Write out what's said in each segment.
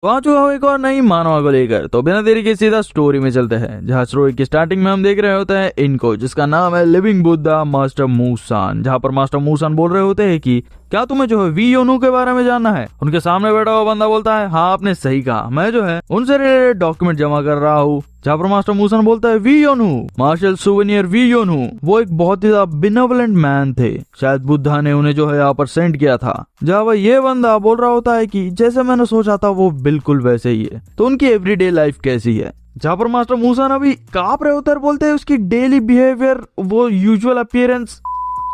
पांचों हो एक और नई मानवा को लेकर। तो बिना देरी के सीधा स्टोरी में चलते हैं, जहां स्टोरी की स्टार्टिंग में हम देख रहे होते हैं इनको, जिसका नाम है लिविंग बुद्धा मास्टर मूसान। जहां पर मास्टर मूसान बोल रहे होते हैं कि क्या तुम्हें जो है वी योनू के बारे में जानना है। उनके सामने बैठा हुआ बंदा बोलता है हाँ आपने सही कहा, मैं जो है उनसे रिलेटेड डॉक्यूमेंट जमा कर रहा हूँ। जहाँ पर मास्टर मूसान बोलता है वी योनू, मार्शल सुवेनियर वी योनू, वो एक बहुत ही बिनेवलेंट मैन थे, शायद बुद्धा ने उन्हें जो है यहाँ पर सेंड किया था। जहाँ पर ये बंदा बोल रहा होता है कि जैसे मैंने सोचा था वो बिल्कुल वैसे ही है, तो उनकी एवरीडे लाइफ कैसी है। जहाँ पर मास्टर मूसान अभी कांप रहे होते हैं, बोलते हैं उसकी डेली बिहेवियर, वो यूजुअल अपीयरेंस,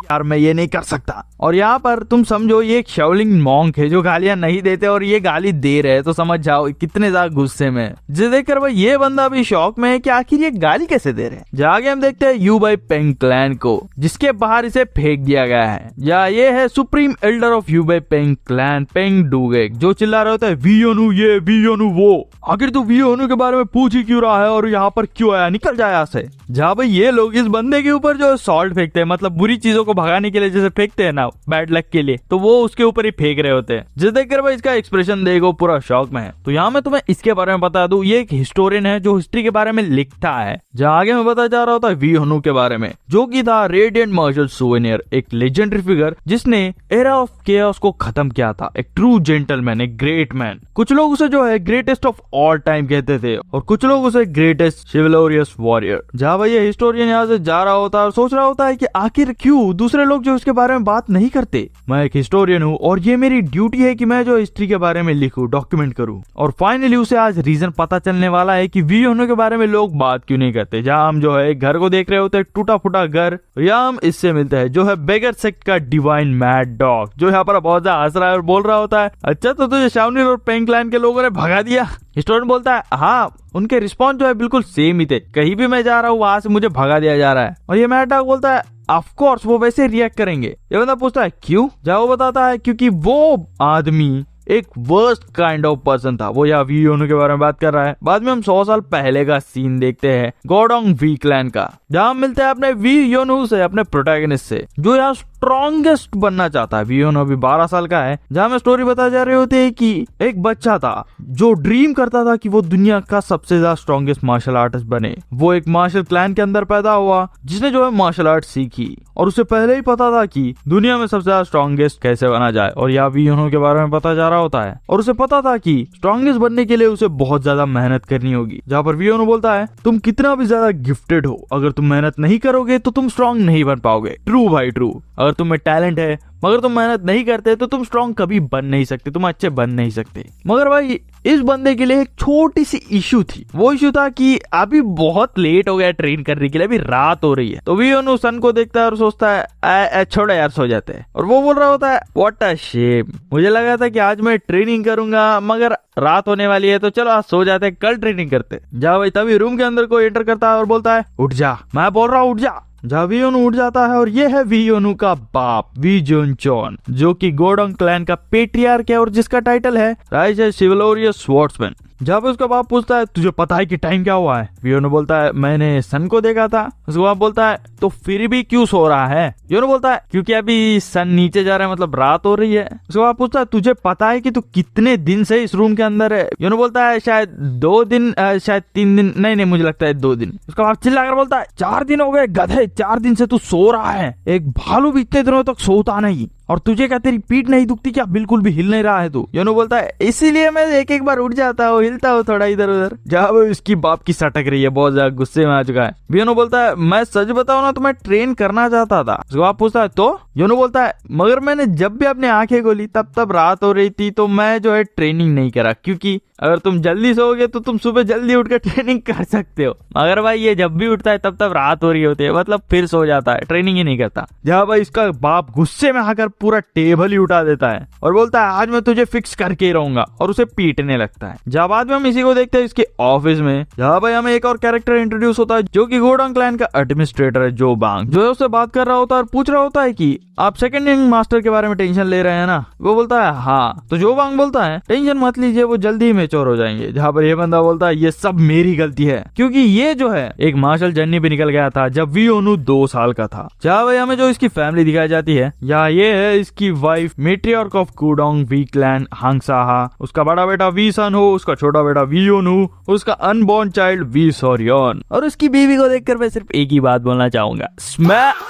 यार मैं ये नहीं कर सकता। और यहाँ पर तुम समझो ये एक शाओलिंग मॉन्क है जो गालियां नहीं देते और ये गाली दे रहे हैं, तो समझ जाओ कितने ज्यादा गुस्से में। जिसे देखकर भाई ये बंदा भी शौक में है कि आखिर ये गाली कैसे दे रहे हैं। जहाँ आगे हम देखते हैं यू बाई पेंग क्लैन को, जिसके बाहर इसे फेंक दिया गया है। या ये है सुप्रीम एल्डर ऑफ यू बाई पेंग क्लैन, पेंग डूगेक, जो चिल्ला रहे होता है वी योनू ये वी योनू वो, आखिर तू वी योनू के बारे में पूछ ही क्यों रहा है और यहाँ पर क्यों आया, निकल जाए यहाँ से। जहाँ भाई ये लोग इस बंदे के ऊपर जो सॉल्ट फेंकते हैं, मतलब बुरी चीजों को भगाने के लिए जैसे फेंकते हैं ना बैड लक के लिए, तो वो उसके ऊपर ही फेंक रहे होते हैं। जिसे देखकर भाई इसका एक्सप्रेशन देखो पूरा शौक में है। तो यहाँ मैं तुम्हें इसके बारे में बता दूं, ये एक हिस्टोरियन है जो हिस्ट्री के बारे में लिखता है। जहाँ आगे मैं बता जा रहा होता है वी योनू के बारे में, जो कि था रेडिएंट मार्शल सुवेनियर, एक लेजेंडरी फिगर जिसने एरा ऑफ केओस को खत्म किया था, एक ट्रू जेंटलमैन, एक ग्रेट मैन। कुछ लोग उसे जो है ग्रेटेस्ट ऑफ ऑल टाइम कहते थे और कुछ लोग उसे ग्रेटेस्ट शिवलोरियस वॉरियर। जहाँ भाई ये हिस्टोरियन यहाँ से जा रहा होता है और सोच रहा होता है कि आखिर क्यों दूसरे लोग जो इसके बारे में बात नहीं करते। मैं एक हिस्टोरियन हूँ और ये मेरी ड्यूटी है कि मैं जो हिस्ट्री के बारे में लिखूं, डॉक्यूमेंट करूं। और फाइनली उसे आज रीजन पता चलने वाला है कि वी योनू के बारे में लोग बात क्यों नहीं करते। जहाँ हम जो है एक घर को देख रहे होते हैं, टूटा फूटा घर, या हम इससे मिलते हैं जो है बेगर सेक्ट का डिवाइन मैड डॉग, जो यहाँ पर बहुत ज्यादा हंस रहा है और बोल रहा होता है अच्छा तो तुझे शाओनिन और पेंग क्लैन के लोगों ने भगा दिया। हिस्टोरियन बोलता है हाँ, उनके रिस्पॉन्स जो है बिल्कुल सेम ही थे, कहीं भी मैं जा रहा हूँ वहां से मुझे भगा दिया जा रहा है। और ये मैड डॉग बोलता है ऑफ कोर्स वो वैसे रिएक्ट करेंगे। ये बंदा पूछता है क्यों? जहाँ वो बताता है क्योंकि वो आदमी एक वर्स्ट काइंड ऑफ पर्सन था। वो यहाँ वी योनू के बारे में बात कर रहा है। बाद में हम 100 साल पहले का सीन देखते हैं गोडोंग वी क्लैन का, जहाँ मिलते हैं अपने वी योनू से, अपने प्रोटैगनिस्ट से, जो यहाँ स्ट्रॉन्गेस्ट बनना चाहता है। वी योनू अभी 12 साल का है। जहाँ में स्टोरी बता जा रहे होते हैं कि एक बच्चा था जो ड्रीम करता था कि वो दुनिया का सबसे ज्यादा स्ट्रॉन्गेस्ट मार्शल आर्टिस्ट बने। वो एक मार्शल क्लैन के अंदर पैदा हुआ जिसने जो है मार्शल आर्ट सीखी और उसे पहले ही पता था कि दुनिया में सबसे ज्यादा स्ट्रॉन्गेस्ट कैसे बना जाए। और यहाँ वी योनू के बारे में पता जा रहा होता है और उसे पता था कि स्ट्रॉन्गेस्ट बनने के लिए उसे बहुत ज्यादा मेहनत करनी होगी। जहाँ पर वी योनू बोलता है तुम कितना भी ज्यादा गिफ्टेड हो, अगर तुम मेहनत नहीं करोगे तो तुम स्ट्रॉन्ग नहीं बन पाओगे। ट्रू भाई ट्रू। अगर तुम में टैलेंट है मगर तुम मेहनत नहीं करते तो तुम स्ट्रॉन्ग कभी बन नहीं सकते, तुम अच्छे बन नहीं सकते। मगर भाई इस बंदे के लिए एक छोटी सी इशू थी। वो इशू था कि अभी बहुत लेट हो गया ट्रेन करने के लिए, अभी रात हो रही है। तो वी योनू सन को देखता है और सोचता है छोड़ो यार सो जाते हैं। और वो बोल रहा होता है व्हाट अ शेम, मुझे लगा था कि आज मैं ट्रेनिंग करूंगा मगर रात होने वाली है, तो चलो आज सो जाते हैं, कल ट्रेनिंग करते। जा भाई तभी रूम के अंदर को एंटर करता है और बोलता है उठ जा, मैं बोल रहा हूँ उठ जा। जहाँ वी योनू उठ जाता है और ये है वी योनू का बाप वी जोनचोन, जो कि गोडोंग क्लैन का पेट्रियार्क है और जिसका टाइटल है राइज शिवलोरियस स्वॉर्ड्समैन। जब उसका बाप पूछता है तुझे पता है कि टाइम क्या हुआ है? वी योनू बोलता है मैंने सन को देखा था। उसका बाप बोलता है तो फिर भी क्यों सो रहा है? योनू बोलता है क्योंकि अभी सन नीचे जा रहा है, मतलब रात हो रही है। उसका बाप पूछता है तुझे पता है कि तू कितने दिन से इस रूम के अंदर है? योनू बोलता है शायद 2 दिन, शायद 3 दिन, नहीं मुझे लगता है 2 दिन। उसका बाप चिल्लाकर बोलता है 4 दिन हो गए गधे, 4 दिन से तू सो रहा है, एक भालू भी इतने दिनों तक सोता नहीं। और तुझे क्या तेरी पीठ नहीं दुखती क्या? बिल्कुल भी हिल नहीं रहा है तू। योनू बोलता है इसीलिए मैं एक बार उठ जाता हूँ, हिलता हूँ थोड़ा इधर उधर। जहाँ वो इसकी बाप की सटक रही है, बहुत ज्यादा गुस्से में आ चुका है। योनू बोलता है मैं सच बताऊँ ना तो मैं ट्रेन करना चाहता था। उसको बाप पूछता है तो? योनू बोलता है मगर मैंने जब भी अपनी आंखें खोली तब रात हो रही थी, तो मैं जो है ट्रेनिंग नहीं करा, क्योंकि अगर तुम जल्दी सोओगे तो तुम सुबह जल्दी उठकर ट्रेनिंग कर सकते हो। मगर भाई ये जब भी उठता है तब रात हो रही होती है, मतलब फिर सो जाता है, ट्रेनिंग ही नहीं करता। जहाँ भाई इसका बाप गुस्से में आकर पूरा टेबल ही उठा देता है और बोलता है आज मैं तुझे फिक्स करके ही रहूंगा, और उसे पीटने लगता है। जहाँ बाद में हम इसी को देखते हैं इसके ऑफिस में, जहाँ भाई हमें एक और कैरेक्टर इंट्रोड्यूस होता है जो कि गोडोंग क्लैन का एडमिनिस्ट्रेटर है जो बांग, जो है उससे बात कर रहा होता है और पूछ रहा होता है कि आप सेकंड यंग मास्टर के बारे में टेंशन ले रहे हैं ना? वो बोलता है हाँ। तो जो बांग बोलता है टेंशन मत लीजिए, वो जल्दी ही मैच्योर हो जाएंगे। जहाँ पर ये बंदा बोलता है ये सब मेरी गलती है, क्योंकि ये जो है एक मार्शल जर्नी पे निकल गया था जब वी योनू 2 साल का था। जहाँ भाई हमें जो इसकी फैमिली दिखाई जाती है, या ये है है इसकी वाइफ मेट्रियार्क ऑफ कुडोंग वी क्लैन हांगसाहा, उसका बड़ा बेटा वी सन हो, उसका छोटा बेटा वी योनू, उसका अनबॉर्न चाइल्ड वी सॉरियन। और उसकी बीवी को देखकर मैं सिर्फ एक ही बात बोलना चाहूंगा,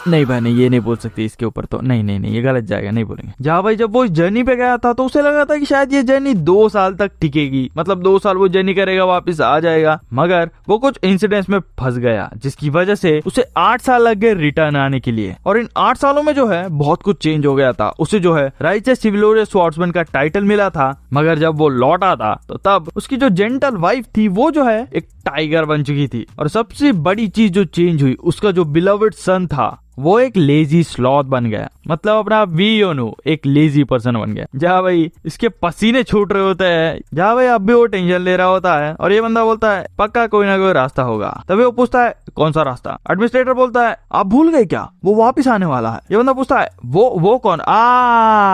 नहीं बहने ये नहीं बोल सकती इसके ऊपर तो, नहीं ये गलत जाएगा, नहीं बोलेंगे। जहाँ भाई जब वो इस जर्नी पे गया था तो उसे लगा था कि शायद ये जर्नी 2 साल तक टिकेगी, मतलब 2 साल वो जर्नी करेगा वापस आ जाएगा, मगर वो कुछ इंसिडेंट्स में फंस गया जिसकी वजह से उसे 8 साल लग गए रिटर्न आने के लिए। और इन 8 सालों में जो है बहुत कुछ चेंज हो गया था। उसे जो है राइचेस चिवलोरियस स्वॉर्ड्समैन का टाइटल मिला था, मगर जब वो लौटा था तो तब उसकी जो जेंटल वाइफ थी वो जो है एक टाइगर बन चुकी थी। और सबसे बड़ी चीज जो चेंज हुई, उसका जो बिलवड सन था वो एक लेजी स्लॉथ बन गया, मतलब अपना वी योनू एक लेजी पर्सन बन गया। जहाँ भाई इसके पसीने छूट रहे होते हैं, जहाँ भाई अब भी वो टेंशन ले रहा होता है और ये बंदा बोलता है पक्का कोई ना कोई रास्ता होगा। तभी वो पूछता है कौन सा रास्ता। एडमिनिस्ट्रेटर बोलता है आप भूल गए क्या, वो वापिस आने वाला है। ये बंदा पूछता है वो कौन,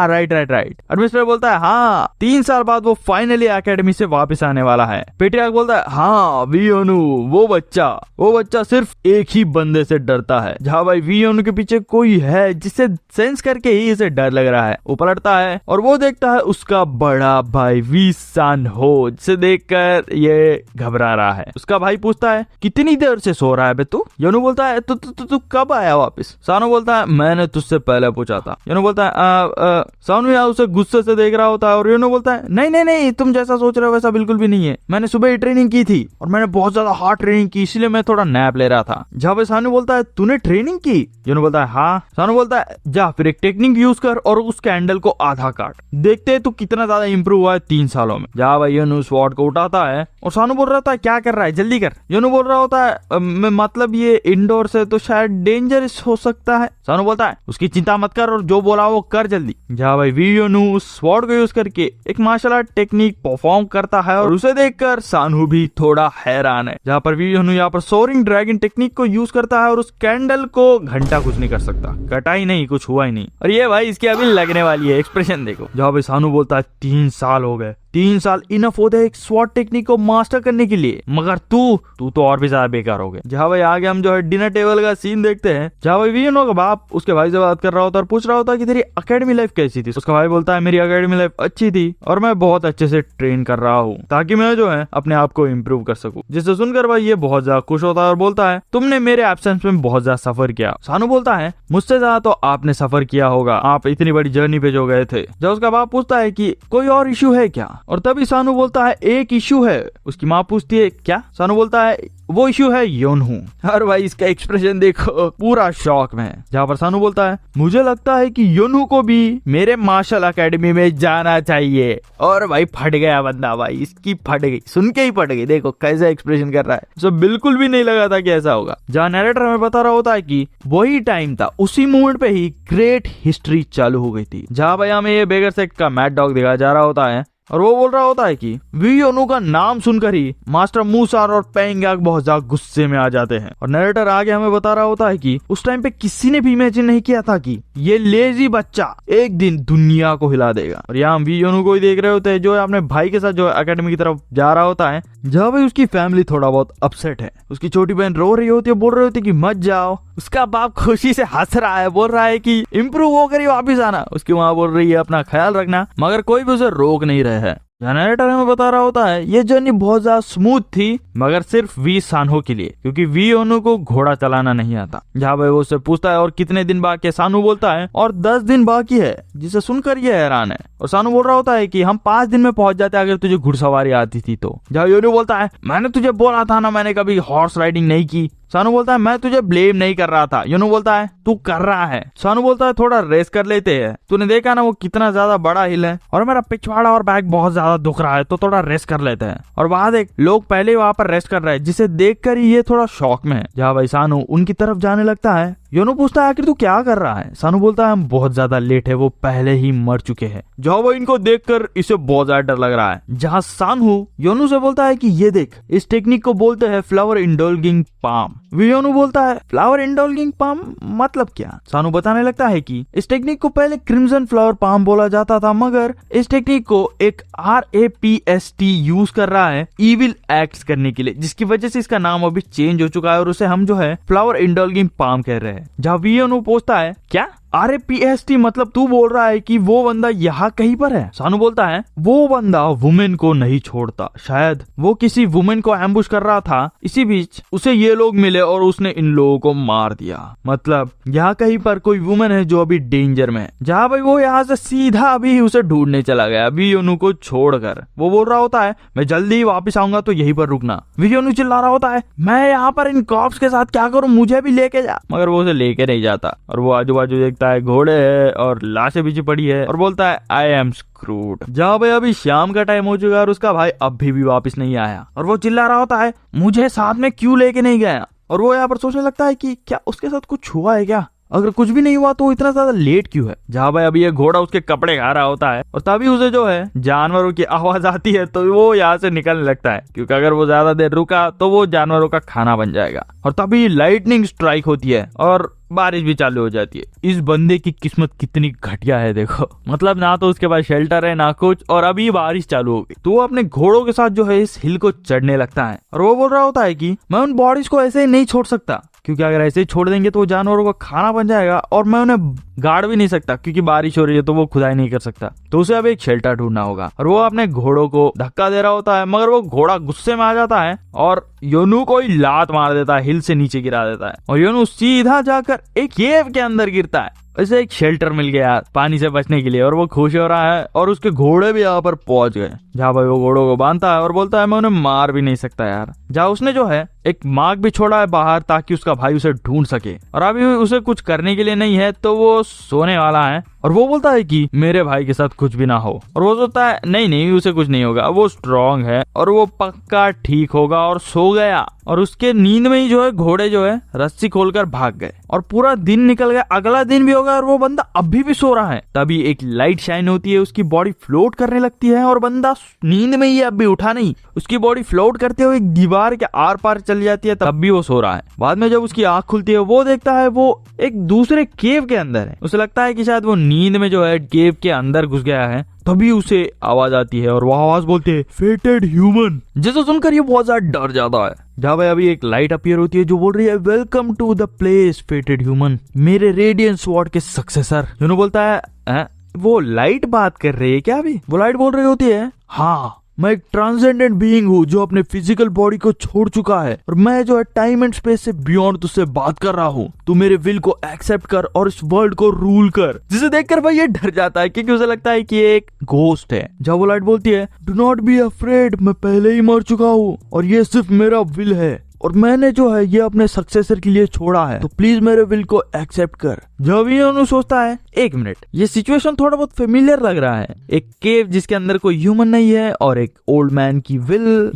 राइट। एडमिनिस्ट्रेटर बोलता है हाँ 3 साल बाद वो फाइनली एकेडमी से वापिस आने वाला है। पेट्रियार्क बोलता है हाँ वी योनू वो बच्चा सिर्फ एक ही बंदे से डरता है। जहाँ भाई वी योनू के पीछे कोई है जिससे सेंस करके ही इसे डर लग रहा है। वो पलटता है और वो देखता है उसका बड़ा भाई वी सन हो, जिसे देखकर ये घबरा रहा है। उसका भाई पूछता है कितनी देर से सो रहा है बे तू। योनू बोलता है तू कब आया वापस। सानो बोलता है मैंने तुझसे पहले पूछा था। योनू बोलता है सानो यार उसे गुस्से से देख रहा होता है और योनू बोलता है नहीं तुम जैसा सोच रहे हो वैसा बिल्कुल भी नहीं है। मैंने सुबह ही ट्रेनिंग की थी और मैंने बहुत ज्यादा हार्ड ट्रेनिंग की, इसलिए मैं थोड़ा नैप ले रहा था। जहाँ पे सानो बोलता है तूने ट्रेनिंग की। योनू बोलता है हाँ। सानो बोलता है जा फिर एक टेक्निक यूज कर और उस कैंडल को आधा काट, देखते हैं तू कितना ज्यादा इंप्रूव हुआ है 3 सालों में। जहाँ भाई योनू स्वॉर्ड को उठाता है और सानो बोल रहा होता है क्या कर रहा है जल्दी कर। योनू बोल रहा होता है मतलब ये इंडोर से तो शायद डेंजरस हो सकता है। सानो बोलता है उसकी चिंता मत कर और जो बोला वो कर जल्दी। जहाँ भाई वी योनू उस स्वॉर्ड को यूज करके एक मार्शल आर्ट टेक्निक परफॉर्म करता है और उसे देखकर सानू भी थोड़ा हैरान है। जहाँ पर वी योनू यहाँ पर सोरिंग ड्रैगन टेक्निक को यूज करता है और उस कैंडल को घंटा कुछ नहीं कर सकता, कटा ही नहीं, कुछ हुआ ही नहीं। और ये भाई इसकी अभी लगने वाली है, एक्सप्रेशन देखो। जहाँ भाई सानू बोलता है 3 साल हो गए, 3 साल इनफ होते हैं एक स्वॉर्ड टेक्निक को मास्टर करने के लिए, मगर तू तो और भी ज्यादा बेकार हो गए। जहाँ भाई आगे हम जो है डिनर टेबल का सीन देखते हैं, जहाँ भाई वी योनू का बाप उसके भाई से बात कर रहा होता है और पूछ रहा होता है कि तेरी एकेडमी लाइफ कैसी थी। उसका भाई बोलता है मेरी एकेडमी लाइफ अच्छी थी और मैं बहुत अच्छे से ट्रेन कर रहा हूँ ताकि मैं जो है अपने आप को इम्प्रूव कर सकूं। जिससे सुनकर भाई ये बहुत ज्यादा खुश होता है और बोलता है तुमने मेरे एब्सेंस में बहुत ज्यादा सफर किया। सानू बोलता है मुझसे ज्यादा तो आपने सफर किया होगा, आप इतनी बड़ी जर्नी पे जो गए थे। जब उसका बाप पूछता है कि कोई और इश्यू है क्या, और तभी सानू बोलता है एक इश्यू है। उसकी माँ पूछती है क्या। सानू बोलता है वो इश्यू है योनहू। और भाई इसका एक्सप्रेशन देखो, पूरा शॉक में। जहाँ पर सानू बोलता है मुझे लगता है कि योनहू को भी मेरे मार्शल एकेडमी में जाना चाहिए। और भाई फट गया बंदा, भाई इसकी फट गई, सुन के ही फट गई। देखो कैसा एक्सप्रेशन कर रहा है, तो बिल्कुल भी नहीं लगा था कि ऐसा होगा। जहाँ नैरेटर हमें बता रहा होता है कि वही टाइम था, उसी मोमेंट पे ही ग्रेट हिस्ट्री चालू हो गई थी। जहाँ भाई हमें ये बेगर सेक्ट का मैड डॉग दिखाया जा रहा होता है और वो बोल रहा होता है कि वी योनू का नाम सुनकर ही मास्टर मूसान और पेंग यांग बहुत ज्यादा गुस्से में आ जाते हैं। और नरेटर आगे हमें बता रहा होता है कि उस टाइम पे किसी ने भी इमेजिन नहीं किया था कि ये लेजी बच्चा एक दिन दुनिया को हिला देगा। और यहाँ हम वी योनू को ही देख रहे होते हैं जो अपने भाई के साथ जो एकेडमी की तरफ जा रहा होता है, जहाँ भाई उसकी फैमिली थोड़ा बहुत अपसेट है। उसकी छोटी बहन रो रही होती है, बोल रही होती है कि मत जाओ। उसका बाप खुशी से हंस रहा है, बोल रहा है कि इम्प्रूव होकर ही वापिस आना। उसकी माँ बोल रही है अपना ख्याल रखना, मगर कोई भी उसे रोक नहीं रहे है। जनरेटर हमें बता रहा होता है ये जर्नी बहुत ज्यादा स्मूथ थी, मगर सिर्फ वी सानहो के लिए, क्योंकि वी योनू को घोड़ा चलाना नहीं आता। जहाँ भाई वो उससे पूछता है और कितने दिन बाकी है। सानू बोलता है और 10 दिन बाकी है, जिसे सुनकर ये हैरान है। और सानू बोल रहा होता है कि हम 5 दिन में पहुंच जाते अगर तुझे घुड़सवारी आती थी तो। जहाँ योनू बोलता है मैंने तुझे बोला था ना, मैंने कभी हॉर्स राइडिंग नहीं की। सानू बोलता है मैं तुझे ब्लेम नहीं कर रहा था। योनू बोलता है तू कर रहा है। सानू बोलता है थोड़ा रेस्ट कर लेते हैं, तूने देखा ना वो कितना ज्यादा बड़ा हिल है और मेरा पिछवाड़ा और बैक बहुत ज्यादा दुख रहा है, तो थोड़ा रेस्ट कर लेते हैं। और वहां देख लोग पहले ही वहां पर रेस्ट कर रहे हैं, जिसे देखकर ही ये थोड़ा शॉक में है। जहाँ भाई सानू उनकी तरफ जाने लगता है, योनू पूछता है आखिर तू क्या कर रहा है। सानू बोलता है हम बहुत ज्यादा लेट है, वो पहले ही मर चुके हैं। जहाँ वो इनको देखकर इसे बहुत ज्यादा डर लग रहा है। जहाँ सानू योनू से बोलता है कि ये देख इस टेक्निक को बोलते हैं फ्लावर इंडल्जिंग पाम। योनू बोलता है फ्लावर इंडल्जिंग पाम मतलब क्या। सानू बताने लगता है कि इस टेक्निक को पहले क्रिम्सन फ्लावर पाम बोला जाता था, मगर इस टेक्निक को एक RAPST यूज कर रहा है इविल एक्ट्स करने के लिए, जिसकी वजह से इसका नाम अभी चेंज हो चुका है और उसे हम जो है फ्लावर इंडल्जिंग पाम कह रहे हैं। जहाँ योनू पूछता है क्या RAPST मतलब तू बोल रहा है कि वो बंदा यहाँ कहीं पर है। सानू बोलता है वो बंदा वुमेन को नहीं छोड़ता, शायद वो किसी वुमेन को एम्बुश कर रहा था, इसी बीच उसे ये लोग मिले और उसने इन लोगों को मार दिया। मतलब यहाँ कहीं पर कोई वुमेन है जो अभी डेंजर में है। जहाँ भाई वो यहाँ से सीधा अभी उसे ढूंढने चला गया वियोनु को छोड़कर। वो बोल रहा होता है मैं जल्दी ही वापस आऊंगा तो यहीं पर रुकना। वियोनु चिल्ला रहा होता है मैं यहाँ पर इन कॉप्स के साथ क्या करूँ, मुझे भी लेके जा। मगर वो उसे लेके नहीं जाता और वो आजू बाजू देखता है घोड़े है और लाशें पीछे पड़ी है और बोलता है आई एम स्क्रूड। जहाँ भाई अभी शाम का टाइम हो चुका है और उसका भाई अभी भी वापस नहीं आया और वो चिल्ला रहा होता है मुझे साथ में क्यों लेके नहीं गया। और वो यहाँ पर सोचने लगता है कि क्या उसके साथ कुछ हुआ है क्या, अगर कुछ भी नहीं हुआ तो इतना ज्यादा लेट क्यों है। जहाँ भाई अभी ये घोड़ा उसके कपड़े खा रहा होता है और तभी उसे जो है जानवरों की आवाज आती है तो वो यहाँ से निकलने लगता है, क्योंकि अगर वो ज्यादा देर रुका तो वो जानवरों का खाना बन जाएगा। और तभी लाइटनिंग स्ट्राइक होती है और बारिश भी चालू हो जाती है। इस बंदे की किस्मत कितनी घटिया है देखो, मतलब ना तो उसके पास शेल्टर है ना कुछ, और अभी बारिश चालू हो गई। तो वो अपने घोड़ों के साथ जो है इस हिल को चढ़ने लगता है और वो बोल रहा होता है कि मैं उन बॉडीज को ऐसे ही नहीं छोड़ सकता, क्योंकि अगर ऐसे ही छोड़ देंगे तो वो जानवरों का खाना बन जाएगा और मैं उन्हें गाड़ भी नहीं सकता क्योंकि बारिश हो रही है तो वो खुदाई नहीं कर सकता। तो उसे अब एक शेल्टर ढूंढना होगा और वो अपने घोड़ों को धक्का दे रहा होता है, मगर वो घोड़ा गुस्से में आ जाता है और योनु को ही लात मार देता है, हिल से नीचे गिरा देता है और योनु सीधा जाकर एक केव के अंदर गिरता है। उसे एक शेल्टर मिल गया पानी से बचने के लिए और वो खुश हो रहा है और उसके घोड़े भी यहाँ पर पहुंच गए। जहाँ भाई वो घोड़ों को बांधता है और बोलता है मैं उन्हें मार भी नहीं सकता यार। जहाँ उसने जो है एक मार्क भी छोड़ा है बाहर ताकि उसका भाई उसे ढूंढ सके और अभी उसे कुछ करने के लिए नहीं है तो वो सोने वाला है और वो बोलता है कि मेरे भाई के साथ कुछ भी ना हो। और वो सोचता है नहीं उसे कुछ नहीं होगा, वो स्ट्रांग है और वो पक्का ठीक होगा और सो गया। और उसके नींद में ही जो है घोड़े जो है रस्सी खोलकर भाग गए और पूरा दिन निकल गया, अगला दिन भी हो गया और वो बंदा अभी भी सो रहा है। तभी एक लाइट शाइन होती है, उसकी बॉडी फ्लोट करने लगती है और बंदा नींद में ही अभी उठा नहीं, उसकी बॉडी फ्लोट करते हुए एक दीवार के आर पार चली जाती है, तब भी वो सो रहा है। बाद में जब उसकी आंख खुलती है वो देखता है वो एक दूसरे केव के अंदर है। उसे लगता है कि शायद वो नींद में जो है केव के अंदर घुस गया है। तभी उसे आवाज आती है और वो आवाज बोलती है फेटेड ह्यूमन, जिसे सुनकर ये बहुत ज्यादा डर जाता है। जहाँ भाई अभी एक लाइट अपीयर होती है जो बोल रही है welcome to the place fated human, मेरे रेडियंट स्वॉर्ड के सक्सेसर। यूनो बोलता है वो लाइट बात कर रही है क्या अभी? वो लाइट बोल रही होती है हाँ मैं एक ट्रांसेंडेंट बीइंग हूँ जो अपने फिजिकल बॉडी को छोड़ चुका है और मैं जो है टाइम एंड स्पेस से बियॉन्ड तुझसे बात कर रहा हूँ। तू मेरे विल को एक्सेप्ट कर और इस वर्ल्ड को रूल कर। जिसे देखकर भाई ये डर जाता है क्योंकि उसे लगता है कि ये एक घोस्ट है। जब वो लाइट बोलती है डू नॉट बी अफ्रेड, मैं पहले ही मर चुका हूँ और ये सिर्फ मेरा विल है और मैंने जो है ये अपने सक्सेसर के लिए छोड़ा है, तो प्लीज मेरे विल को एक्सेप्ट कर। जब ये सोचता है एक मिनट ये सिचुएशन थोड़ा बहुत फेमिलियर लग रहा है, एक केव जिसके अंदर कोई ह्यूमन नहीं है और एक ओल्ड मैन की विल,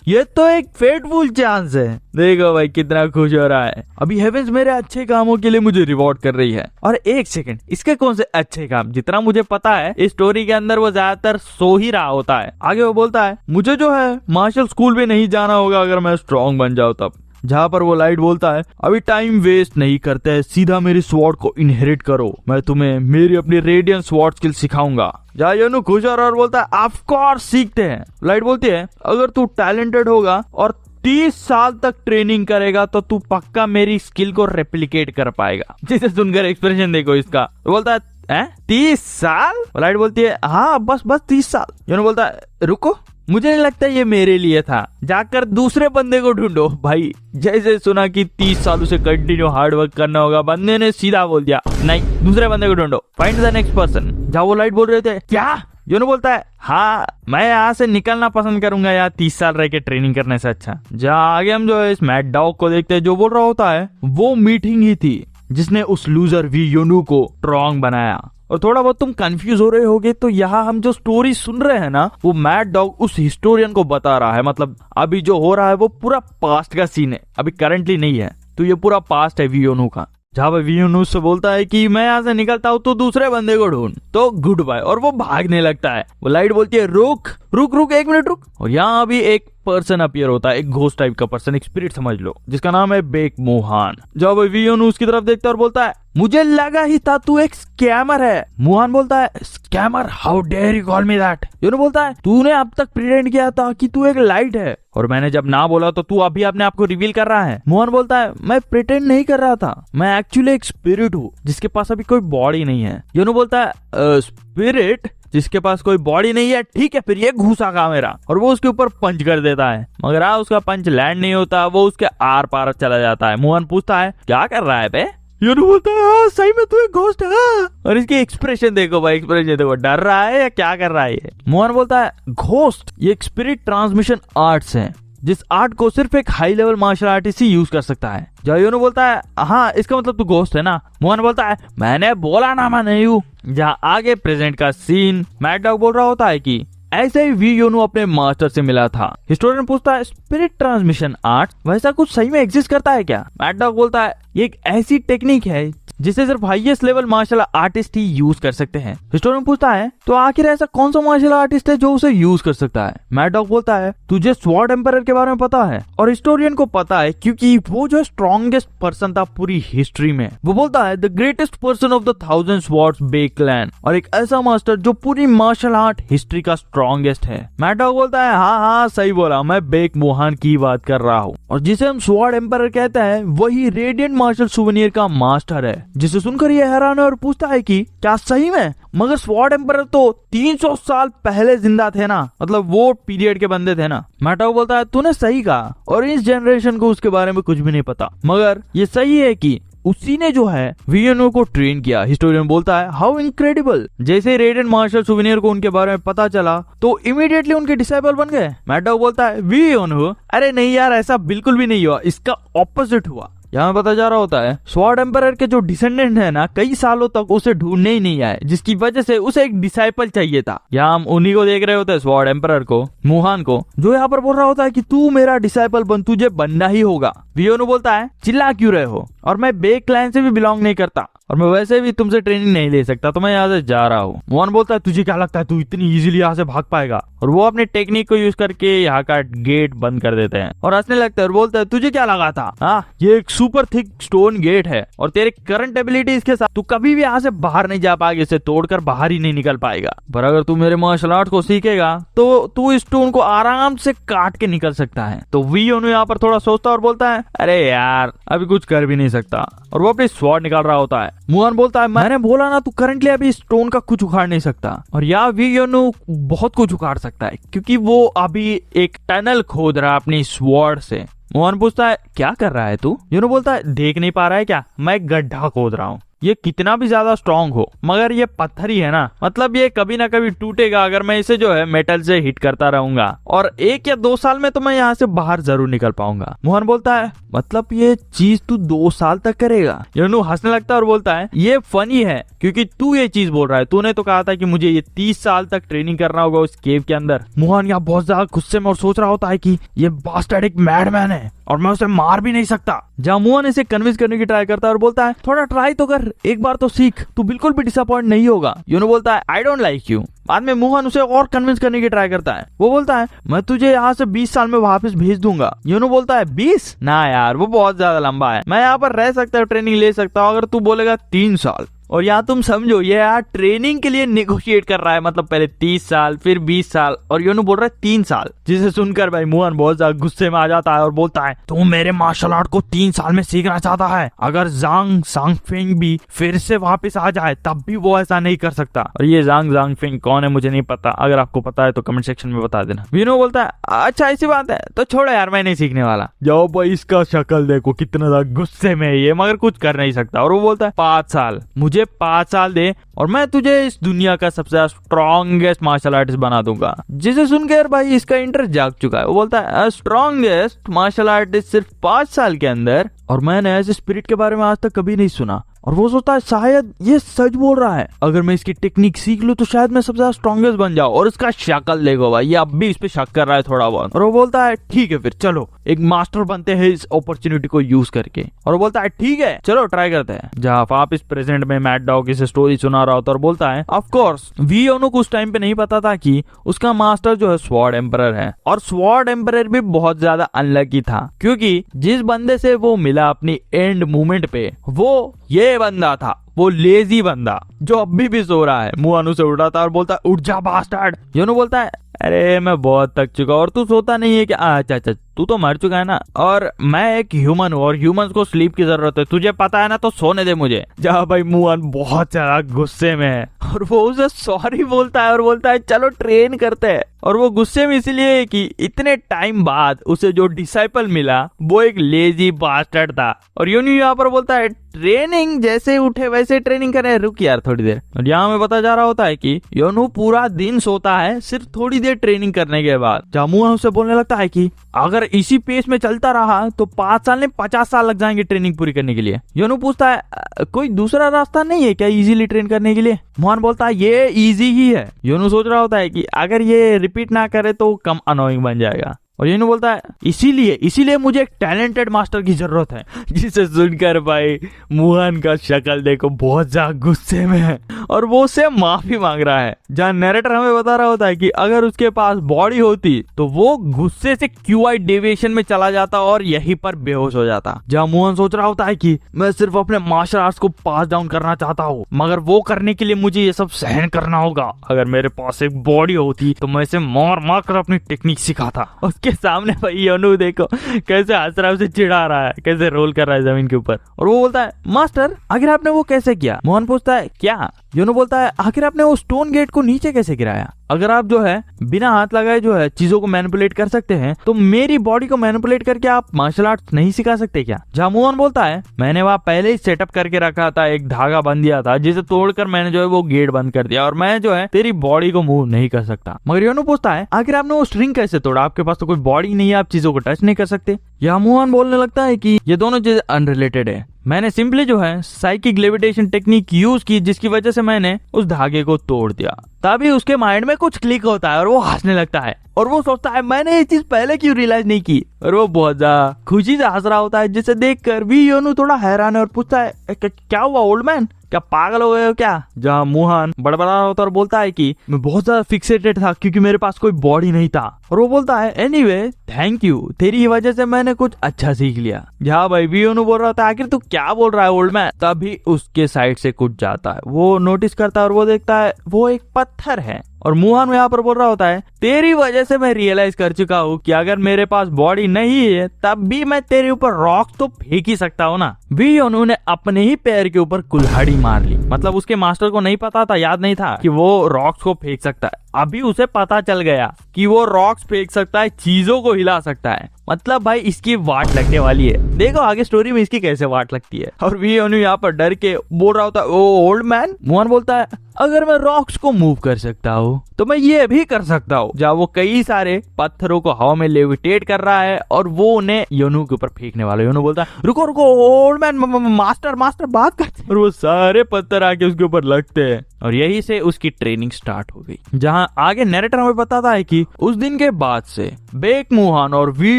ये तो एक फेटफुल चांस है। देखो भाई कितना खुश हो रहा है। अभी हेवेंस मेरे अच्छे कामों के लिए मुझे रिवॉर्ड कर रही है। और एक सेकंड, इसके कौन से अच्छे काम? जितना मुझे पता है इस स्टोरी के अंदर वो ज्यादातर सो ही रहा होता है। आगे वो बोलता है मुझे जो है मार्शल स्कूल भी नहीं जाना होगा अगर मैं स्ट्रॉन्ग बन जाऊं तब। जहाँ पर वो लाइट बोलता है अभी टाइम वेस्ट नहीं करते है, सीधा मेरी स्वॉर्ड को इनहेरिट करो, मैं तुम्हें मेरी अपनी रेडियंट स्वॉर्ड स्किल सिखाऊंगा। जहाँ योनु खुश हो रहा और बोलता है ऑफ कोर्स सीखते हैं। लाइट बोलती है अगर तू टैलेंटेड होगा और 30 साल तक ट्रेनिंग करेगा तो तू पक्का मेरी स्किल को रेप्लिकेट कर पाएगा। जिसे सुनकर एक्सप्रेशन देखो इसका। तो बोलता है 30 साल? लाइट बोलती है हाँ बस 30 साल। योनु बोलता है रुको, मुझे नहीं लगता ये मेरे लिए था, जाकर दूसरे बंदे को ढूंढो। भाई जैसे सुना कि 30 साल उसे कंटिन्यू हार्ड वर्क करना होगा, बंदे ने सीधा बोल दिया नहीं दूसरे बंदे को ढूंढो, फाइंड द नेक्स्ट पर्सन। जहाँ वो लाइट बोल रहे थे क्या? योनु बोलता है हाँ मैं यहाँ से निकलना पसंद करूंगा यार, 30 साल रह के ट्रेनिंग करने से अच्छा। जहाँ आगे हम जो है इस मैड डॉग को देखते हैं जो बोल रहा होता है वो मीटिंग ही थी जिसने उस लूजर योनु को स्ट्रॉन्ग बनाया। और थोड़ा बहुत तुम कंफ्यूज हो रहे होगे तो यहाँ हम जो स्टोरी सुन रहे हैं ना वो मैड डॉग उस हिस्टोरियन को बता रहा है। मतलब अभी जो हो रहा है वो पूरा पास्ट का सीन है, अभी करंटली नहीं है, तो ये पूरा पास्ट है योनु का। जहाँ पे योनु से बोलता है कि मैं यहाँ से निकलता हूँ तो दूसरे बंदे को ढूंढ, तो गुड बाय, और वो भागने लगता है। वो लाइट बोलती है रुक रुक रुक एक मिनट रुक। और यहाँ अभी एक पर्सन अपीयर होता है, एक घोस्ट टाइप का पर्सन, एक स्पिरिट समझ लो, जिसका नाम है बेक मोहान। जब योनु उसकी तरफ देखता है और बोलता है मुझे लगा ही था तू एक स्कैमर है। मोहान बोलता है scammer, how dare you call me that. योनु बोलता है तूने अब तक प्रिटेंड किया था कि तू एक लाइट है और मैंने जब ना बोला तो तू अभी अपने आप को रिवील कर रहा है। मोहन बोलता है मैं प्रिटेंड नहीं कर रहा था, मैं एक्चुअली एक स्पिरिट हूँ जिसके पास अभी कोई बॉडी नहीं है। योनो बोलता है स्पिरिट जिसके पास कोई बॉडी नहीं है, ठीक है फिर ये घुसा खा मेरा, और वो उसके ऊपर पंच कर देता है, मगर उसका पंच लैंड नहीं होता, वो उसके आर पार चला जाता है। मोहन पूछता है क्या कर रहा है बे? योनो बोलता है सही में तू एक घोस्ट है। और इसकी एक्सप्रेशन देखो भाई, एक्सप्रेशन देखो, डर रहा है या क्या कर रहा है ये। मोहन बोलता है घोस्ट ये एक स्पिरिट ट्रांसमिशन आर्ट्स है, जिस आर्ट को सिर्फ एक हाई लेवल मार्शल आर्टिस्ट ही यूज कर सकता है। योनो बोलता है हाँ इसका मतलब तू घोस्ट है ना। मोहन बोलता है मैंने बोला ना मैं नहीं हूँ। जहाँ आगे प्रेजेंट का सीन मैड डॉग बोल रहा होता है कि ऐसे ही वी योनो अपने मास्टर से मिला था। हिस्टोरियन पूछता है स्पिरिट ट्रांसमिशन आर्ट वैसा कुछ सही में एग्जिस्ट करता है क्या? मैड डॉग बोलता है ये एक ऐसी टेक्निक है जिसे सिर्फ हाईएस्ट लेवल मार्शल आर्टिस्ट ही यूज कर सकते हैं। हिस्टोरियन पूछता है तो आखिर ऐसा कौन सा मार्शल आर्टिस्ट है जो उसे यूज कर सकता है? मैड डॉग बोलता है तुझे स्वॉर्ड एम्परर के बारे में पता है? और हिस्टोरियन को पता है क्योंकि वो जो स्ट्रॉन्गेस्ट पर्सन था पूरी हिस्ट्री में। वो बोलता है the greatest person of the 1000 swords Baek clan, और एक ऐसा मास्टर जो पूरी मार्शल आर्ट हिस्ट्री का स्ट्रॉन्गेस्ट है। मैड डॉग बोलता है हाँ सही बोला, मैं बेक मोहन की बात कर रहा हूँ, और जिसे हम स्वॉर्ड एम्परर कहते हैं वही रेडिएंट मार्शल सुवेनियर का मास्टर है। जिसे सुनकर ये हैरान है और पूछता है कि क्या सही में? मगर स्वॉर्ड एम्परर तो 300 साल पहले जिंदा थे ना, मतलब वो पीरियड के बंदे थे ना। मैड डॉग बोलता है तूने सही कहा, और इस जनरेशन को उसके बारे में कुछ भी नहीं पता, मगर ये सही है कि उसी ने जो है वीएनओ को ट्रेन किया। हिस्टोरियन बोलता है हाउ इनक्रेडिबल, जैसे रेडिएंट मार्शल सुवेनियर को उनके बारे में पता चला तो इमीडिएटली उनके डिसाइपल बन गए। मैड डॉग बोलता है वीएनओ अरे नहीं यार ऐसा बिल्कुल भी नहीं हुआ, इसका ऑपोजिट हुआ। यहाँ पता जा रहा होता है स्वॉर्ड एम्परर के जो डिसेंडेंट है ना कई सालों तक उसे ढूंढने ही नहीं आए, जिसकी वजह से उसे एक डिसाइपल चाहिए था। यहाँ हम उन्हीं को देख रहे होते हैं स्वॉर्ड एम्परर को, मोहन को, जो यहाँ पर बोल रहा होता है कि तू मेरा डिसाइपल बन, तुझे बनना ही होगा। वियोनो बोलता है चिल्ला क्यों रहे हो, और मैं बेक क्लैन से भी बिलोंग नहीं करता, और मैं वैसे भी तुमसे ट्रेनिंग नहीं ले सकता, तो मैं यहाँ से जा रहा हूँ। मोहन बोलता है तुझे क्या लगता है तू इतनी इजीली यहाँ से भाग पाएगा? और वो अपने टेक्निक को यूज करके यहाँ का गेट बंद कर देते हैं और हंसने लगता है और बोलता है तुझे क्या लगा था, हाँ ये एक सुपर थिक स्टोन गेट है और तेरे करंट एबिलिटीज के साथ तू कभी भी यहाँ से बाहर नहीं जा पाएगा, इसे तोड़कर बाहर ही नहीं निकल पाएगा। पर अगर तू मेरे मार्शल आर्ट को सीखेगा तो तू इस स्टोन को आराम से काट के निकल सकता है। तो वियोनो यहाँ पर थोड़ा सोचता और बोलता है अरे यार अभी कुछ कर भी नहीं सकता, और वो अपनी स्वॉर्ड निकाल रहा होता है। मोहन बोलता है मैंने बोला ना तू करंटली अभी स्टोन का कुछ उखाड़ नहीं सकता, और यहाँ वियोनो बहुत कुछ उखाड़ सकता है क्योंकि वो अभी एक टनल खोद रहा है अपनी स्वॉर्ड से। मोहन पूछता है क्या कर रहा है तू? योनो बोलता है देख नहीं पा रहा है क्या, मैं एक गड्ढा खोद रहा हूँ। ये कितना भी ज्यादा स्ट्रांग हो मगर ये पत्थर ही है ना, मतलब ये कभी ना कभी टूटेगा अगर मैं इसे जो है मेटल से हिट करता रहूंगा, और 1 या 2 साल में तो मैं यहाँ से बाहर जरूर निकल पाऊंगा। मोहन बोलता है मतलब ये चीज तू 2 साल तक करेगा? योनो हंसने लगता है और बोलता है ये फनी है क्योंकि तू ये चीज बोल रहा है, तूने तो कहा था कि मुझे ये 30 साल तक ट्रेनिंग करना होगा उस केव के अंदर। मोहन यहाँ बहुत ज्यादा गुस्से में और सोच रहा होता है कि ये बास्टर्ड एक मैडमैन है और मैं उसे मार भी नहीं सकता। जहाँ मोहन इसे कन्विंस करने की ट्राई करता है और बोलता है थोड़ा ट्राई तो कर, एक बार तो सीख, तू बिल्कुल भी डिसअपॉइंट नहीं होगा। योनो बोलता है आई डोंट लाइक यू। बाद में मोहन उसे और कन्विंस करने की ट्राई करता है, वो बोलता है मैं तुझे यहाँ से 20 साल में वापस भेज दूंगा। योनो बोलता है 20? ना यार वो बहुत ज्यादा लंबा है, मैं यहाँ पर रह सकता हूँ, ट्रेनिंग ले सकता हूँ, अगर तू बोलेगा 3 साल। और यहाँ तुम समझो ये यार ट्रेनिंग के लिए नेगोशिएट कर रहा है, मतलब पहले 30 साल फिर 20 साल और योनो बोल रहा है 3 साल, जिसे सुनकर भाई मोहन बहुत ज्यादा गुस्से में आ जाता है और बोलता है तू मेरे मार्शल आर्ट को 3 साल में सीखना चाहता है, अगर जांग सांगफेंग भी फिर से वापस आ जाए तब भी वो ऐसा नहीं कर सकता। और ये जांग सांगफेंग कौन है मुझे नहीं पता, अगर आपको पता है तो कमेंट सेक्शन में बता देना। विनो बोलता है अच्छा ऐसी बात है तो छोड़ो यार मैं नहीं सीखने वाला। जाओ भाई इसका शक्ल देखो कितना ज्यादा गुस्से में ये, मगर कुछ कर नहीं सकता। और वो बोलता है 5 साल, मुझे 5 साल दे और मैं तुझे इस दुनिया का सबसे स्ट्रॉन्गेस्ट मार्शल आर्टिस्ट बना दूंगा। जिसे सुनकर भाई इसका इंटरेस्ट जाग चुका है, वो बोलता है स्ट्रॉन्गेस्ट मार्शल आर्टिस्ट सिर्फ 5 साल के अंदर, और मैंने ऐसे स्पिरिट के बारे में आज तक कभी नहीं सुना। और वो सोचता है शायद ये सच बोल रहा है, अगर मैं इसकी टेक्निक सीख लूं तो शायद मैं सबसे ज्यादा स्ट्रॉन्गेस्ट बन जाऊं। और इसका शक्ल देखो भाई, ये अब भी इस पे शक कर रहा है थोड़ा बहुत। और वो बोलता है ठीक है फिर चलो एक मास्टर बनते हैं इस अपॉर्चुनिटी को यूज करके। और वो बोलता है ठीक है चलो ट्राई करते हैं। जहाँ आप इस प्रेजेंट में मैड डॉग इसे स्टोरी सुना रहा होता और बोलता है ऑफ कोर्स वियोनो को उस टाइम पे नहीं पता था कि उसका मास्टर जो है स्वॉर्ड एम्परर है, और स्वॉर्ड एम्परर भी बहुत ज्यादा अनलकी था क्योंकि जिस बंदे से वो मिला अपनी एंड मूवमेंट पे वो ये बंदा था, वो लेजी बंदा जो अभी भी सो रहा है। मोहन उसे उठाता और बोलता है उठ जा बास्टर्ड। योनो बोलता है अरे मैं बहुत थक चुका और तू सोता नहीं है क्या? अच्छा अच्छा, तू तो मर चुका है ना, और मैं एक ह्यूमन हूँ और ह्यूमंस को स्लीप की जरूरत है, तुझे पता है ना, तो सोने दे मुझे जा। भाई मुहान बहुत ज्यादा गुस्से में है और वो उसे सॉरी बोलता है और बोलता है चलो ट्रेन करते हैं। और वो गुस्से में इसलिए है कि इतने टाइम बाद उसे जो डिसाइपल मिला वो एक लेजी बास्टर्ड था। और यूनी यहाँ पर बोलता है ट्रेनिंग जैसे उठे वैसे ट्रेनिंग करे, रुक यार थोड़ी देर। और यहाँ में पता जा रहा होता है कि योनू पूरा दिन सोता है सिर्फ थोड़ी देर ट्रेनिंग करने के बाद। जामुआ उसे बोलने लगता है कि अगर इसी पेस में चलता रहा तो 5 साल नहीं 50 साल लग जाएंगे ट्रेनिंग पूरी करने के लिए। योनू पूछता है कोई दूसरा रास्ता नहीं है क्या इजीली ट्रेन करने के लिए? मोहन बोलता है ये इजी ही है। योनू सोच रहा होता है कि अगर ये रिपीट ना करे तो कम अनोइंग बन जाएगा। और योनू बोलता है इसीलिए मुझे एक टैलेंटेड मास्टर की जरूरत है। जिसे सुनकर भाई मोहन का शक्ल देखो बहुत ज्यादा गुस्से में है और वो उससे माफी मांग रहा है। जहाँ नैरेटर हमें बता रहा होता है कि अगर उसके पास बॉडी होती तो वो गुस्से से क्यूआई डेविएशन में चला जाता और यहीं पर बेहोश हो जाता। जहाँ मोहन सोच रहा होता है कि मैं सिर्फ अपने मार्शल आर्ट्स को पास डाउन करना चाहता हूँ, मगर वो करने के लिए मुझे ये सब सहन करना होगा। अगर मेरे पास एक बॉडी होती तो मैं इसे मार कर अपनी टेक्निक सिखाता। के सामने भाई योनू देखो कैसे हंस रहा है, उसे चिढ़ा रहा है, कैसे रोल कर रहा है जमीन के ऊपर। और वो बोलता है मास्टर आखिर आपने वो कैसे किया? मोहन पूछता है क्या? योनू बोलता है आखिर आपने वो स्टोन गेट को नीचे कैसे गिराया? अगर आप जो है बिना हाथ लगाए जो है चीजों को मैनिपुलेट कर सकते हैं तो मेरी बॉडी को मैनिपुलेट करके आप मार्शल आर्ट्स नहीं सिखा सकते क्या? जहाँ मोहन बोलता है मैंने वहाँ पहले ही सेटअप करके रखा था, एक धागा बंध दिया था जिसे तोड़कर मैंने जो है वो गेट बंद कर दिया और मैं जो है तेरी बॉडी को मूव नहीं कर सकता। मगर योनू पूछता है आखिर आपने वो स्ट्रिंग कैसे तोड़ा? आपके पास तो कोई बॉडी नहीं है, आप चीजों को टच नहीं कर सकते। यहाँ मोहन बोलने लगता है कि ये दोनों चीजें अनरिलेटेड है। मैंने सिंपली जो है साइकिक लेविटेशन टेक्निक यूज की जिसकी वजह से मैंने उस धागे को तोड़ दिया। तभी उसके माइंड में कुछ क्लिक होता है और वो हंसने लगता है और वो सोचता है मैंने ये चीज पहले क्यों रियलाइज नहीं की। और वो बहुत ज्यादा खुशी से हंस रहा होता है जिसे देखकर भी योनू थोड़ा हैरान है और पूछता है क्या हुआ ओल्ड मैन, क्या पागल हो गए हो क्या? जहाँ मोहन बड़बड़ा रहा होता है और बोलता है कि मैं बहुत ज्यादा फिक्सेटेड था क्योंकि मेरे पास कोई बॉडी नहीं था। और वो बोलता है एनीवे थैंक यू, तेरी वजह से मैंने कुछ अच्छा सीख लिया। जहाँ भाई भी योनू बोल रहा था आखिर तू क्या बोल रहा है ओल्ड मैन, तभी उसके साइड से कुछ जाता है। वो नोटिस करता है और वो देखता है वो एक पत्थर है। और मोहन यहाँ पर बोल रहा होता है तेरी वजह से मैं रियलाइज कर चुका हूँ कि अगर मेरे पास बॉडी नहीं है तब भी मैं तेरे ऊपर रॉक तो फेंक ही सकता हूँ ना। भी उन्होंने अपने ही पैर के ऊपर कुल्हाड़ी मार ली। मतलब उसके मास्टर को नहीं पता था, याद नहीं था कि वो रॉक्स को फेंक सकता है। अभी उसे पता चल गया कि वो रॉक्स फेंक सकता है, चीजों को हिला सकता है। मतलब भाई इसकी वाट लगने वाली है, देखो आगे स्टोरी में इसकी कैसे वाट लगती है। और वी यहाँ पर डर के बोल रहा होता है ओ ओल्ड मैन। मोहन बोलता है अगर मैं रॉक्स को मूव कर सकता हूँ तो मैं ये भी कर सकता हूँ। जहाँ वो कई सारे पत्थरों को हवा में लेविटेट कर रहा है और वो उन्हें योनू के ऊपर फेंकने वाला। योनू बोलता है रुको रुको ओल्ड मैन, मास्टर भाग कर। और वो सारे पत्थर आके उसके ऊपर लगते हैं और यही से उसकी ट्रेनिंग स्टार्ट हो गई। जहाँ आगे नैरेटर हमें बताता है कि उस दिन के बाद से बेक मोहन और वी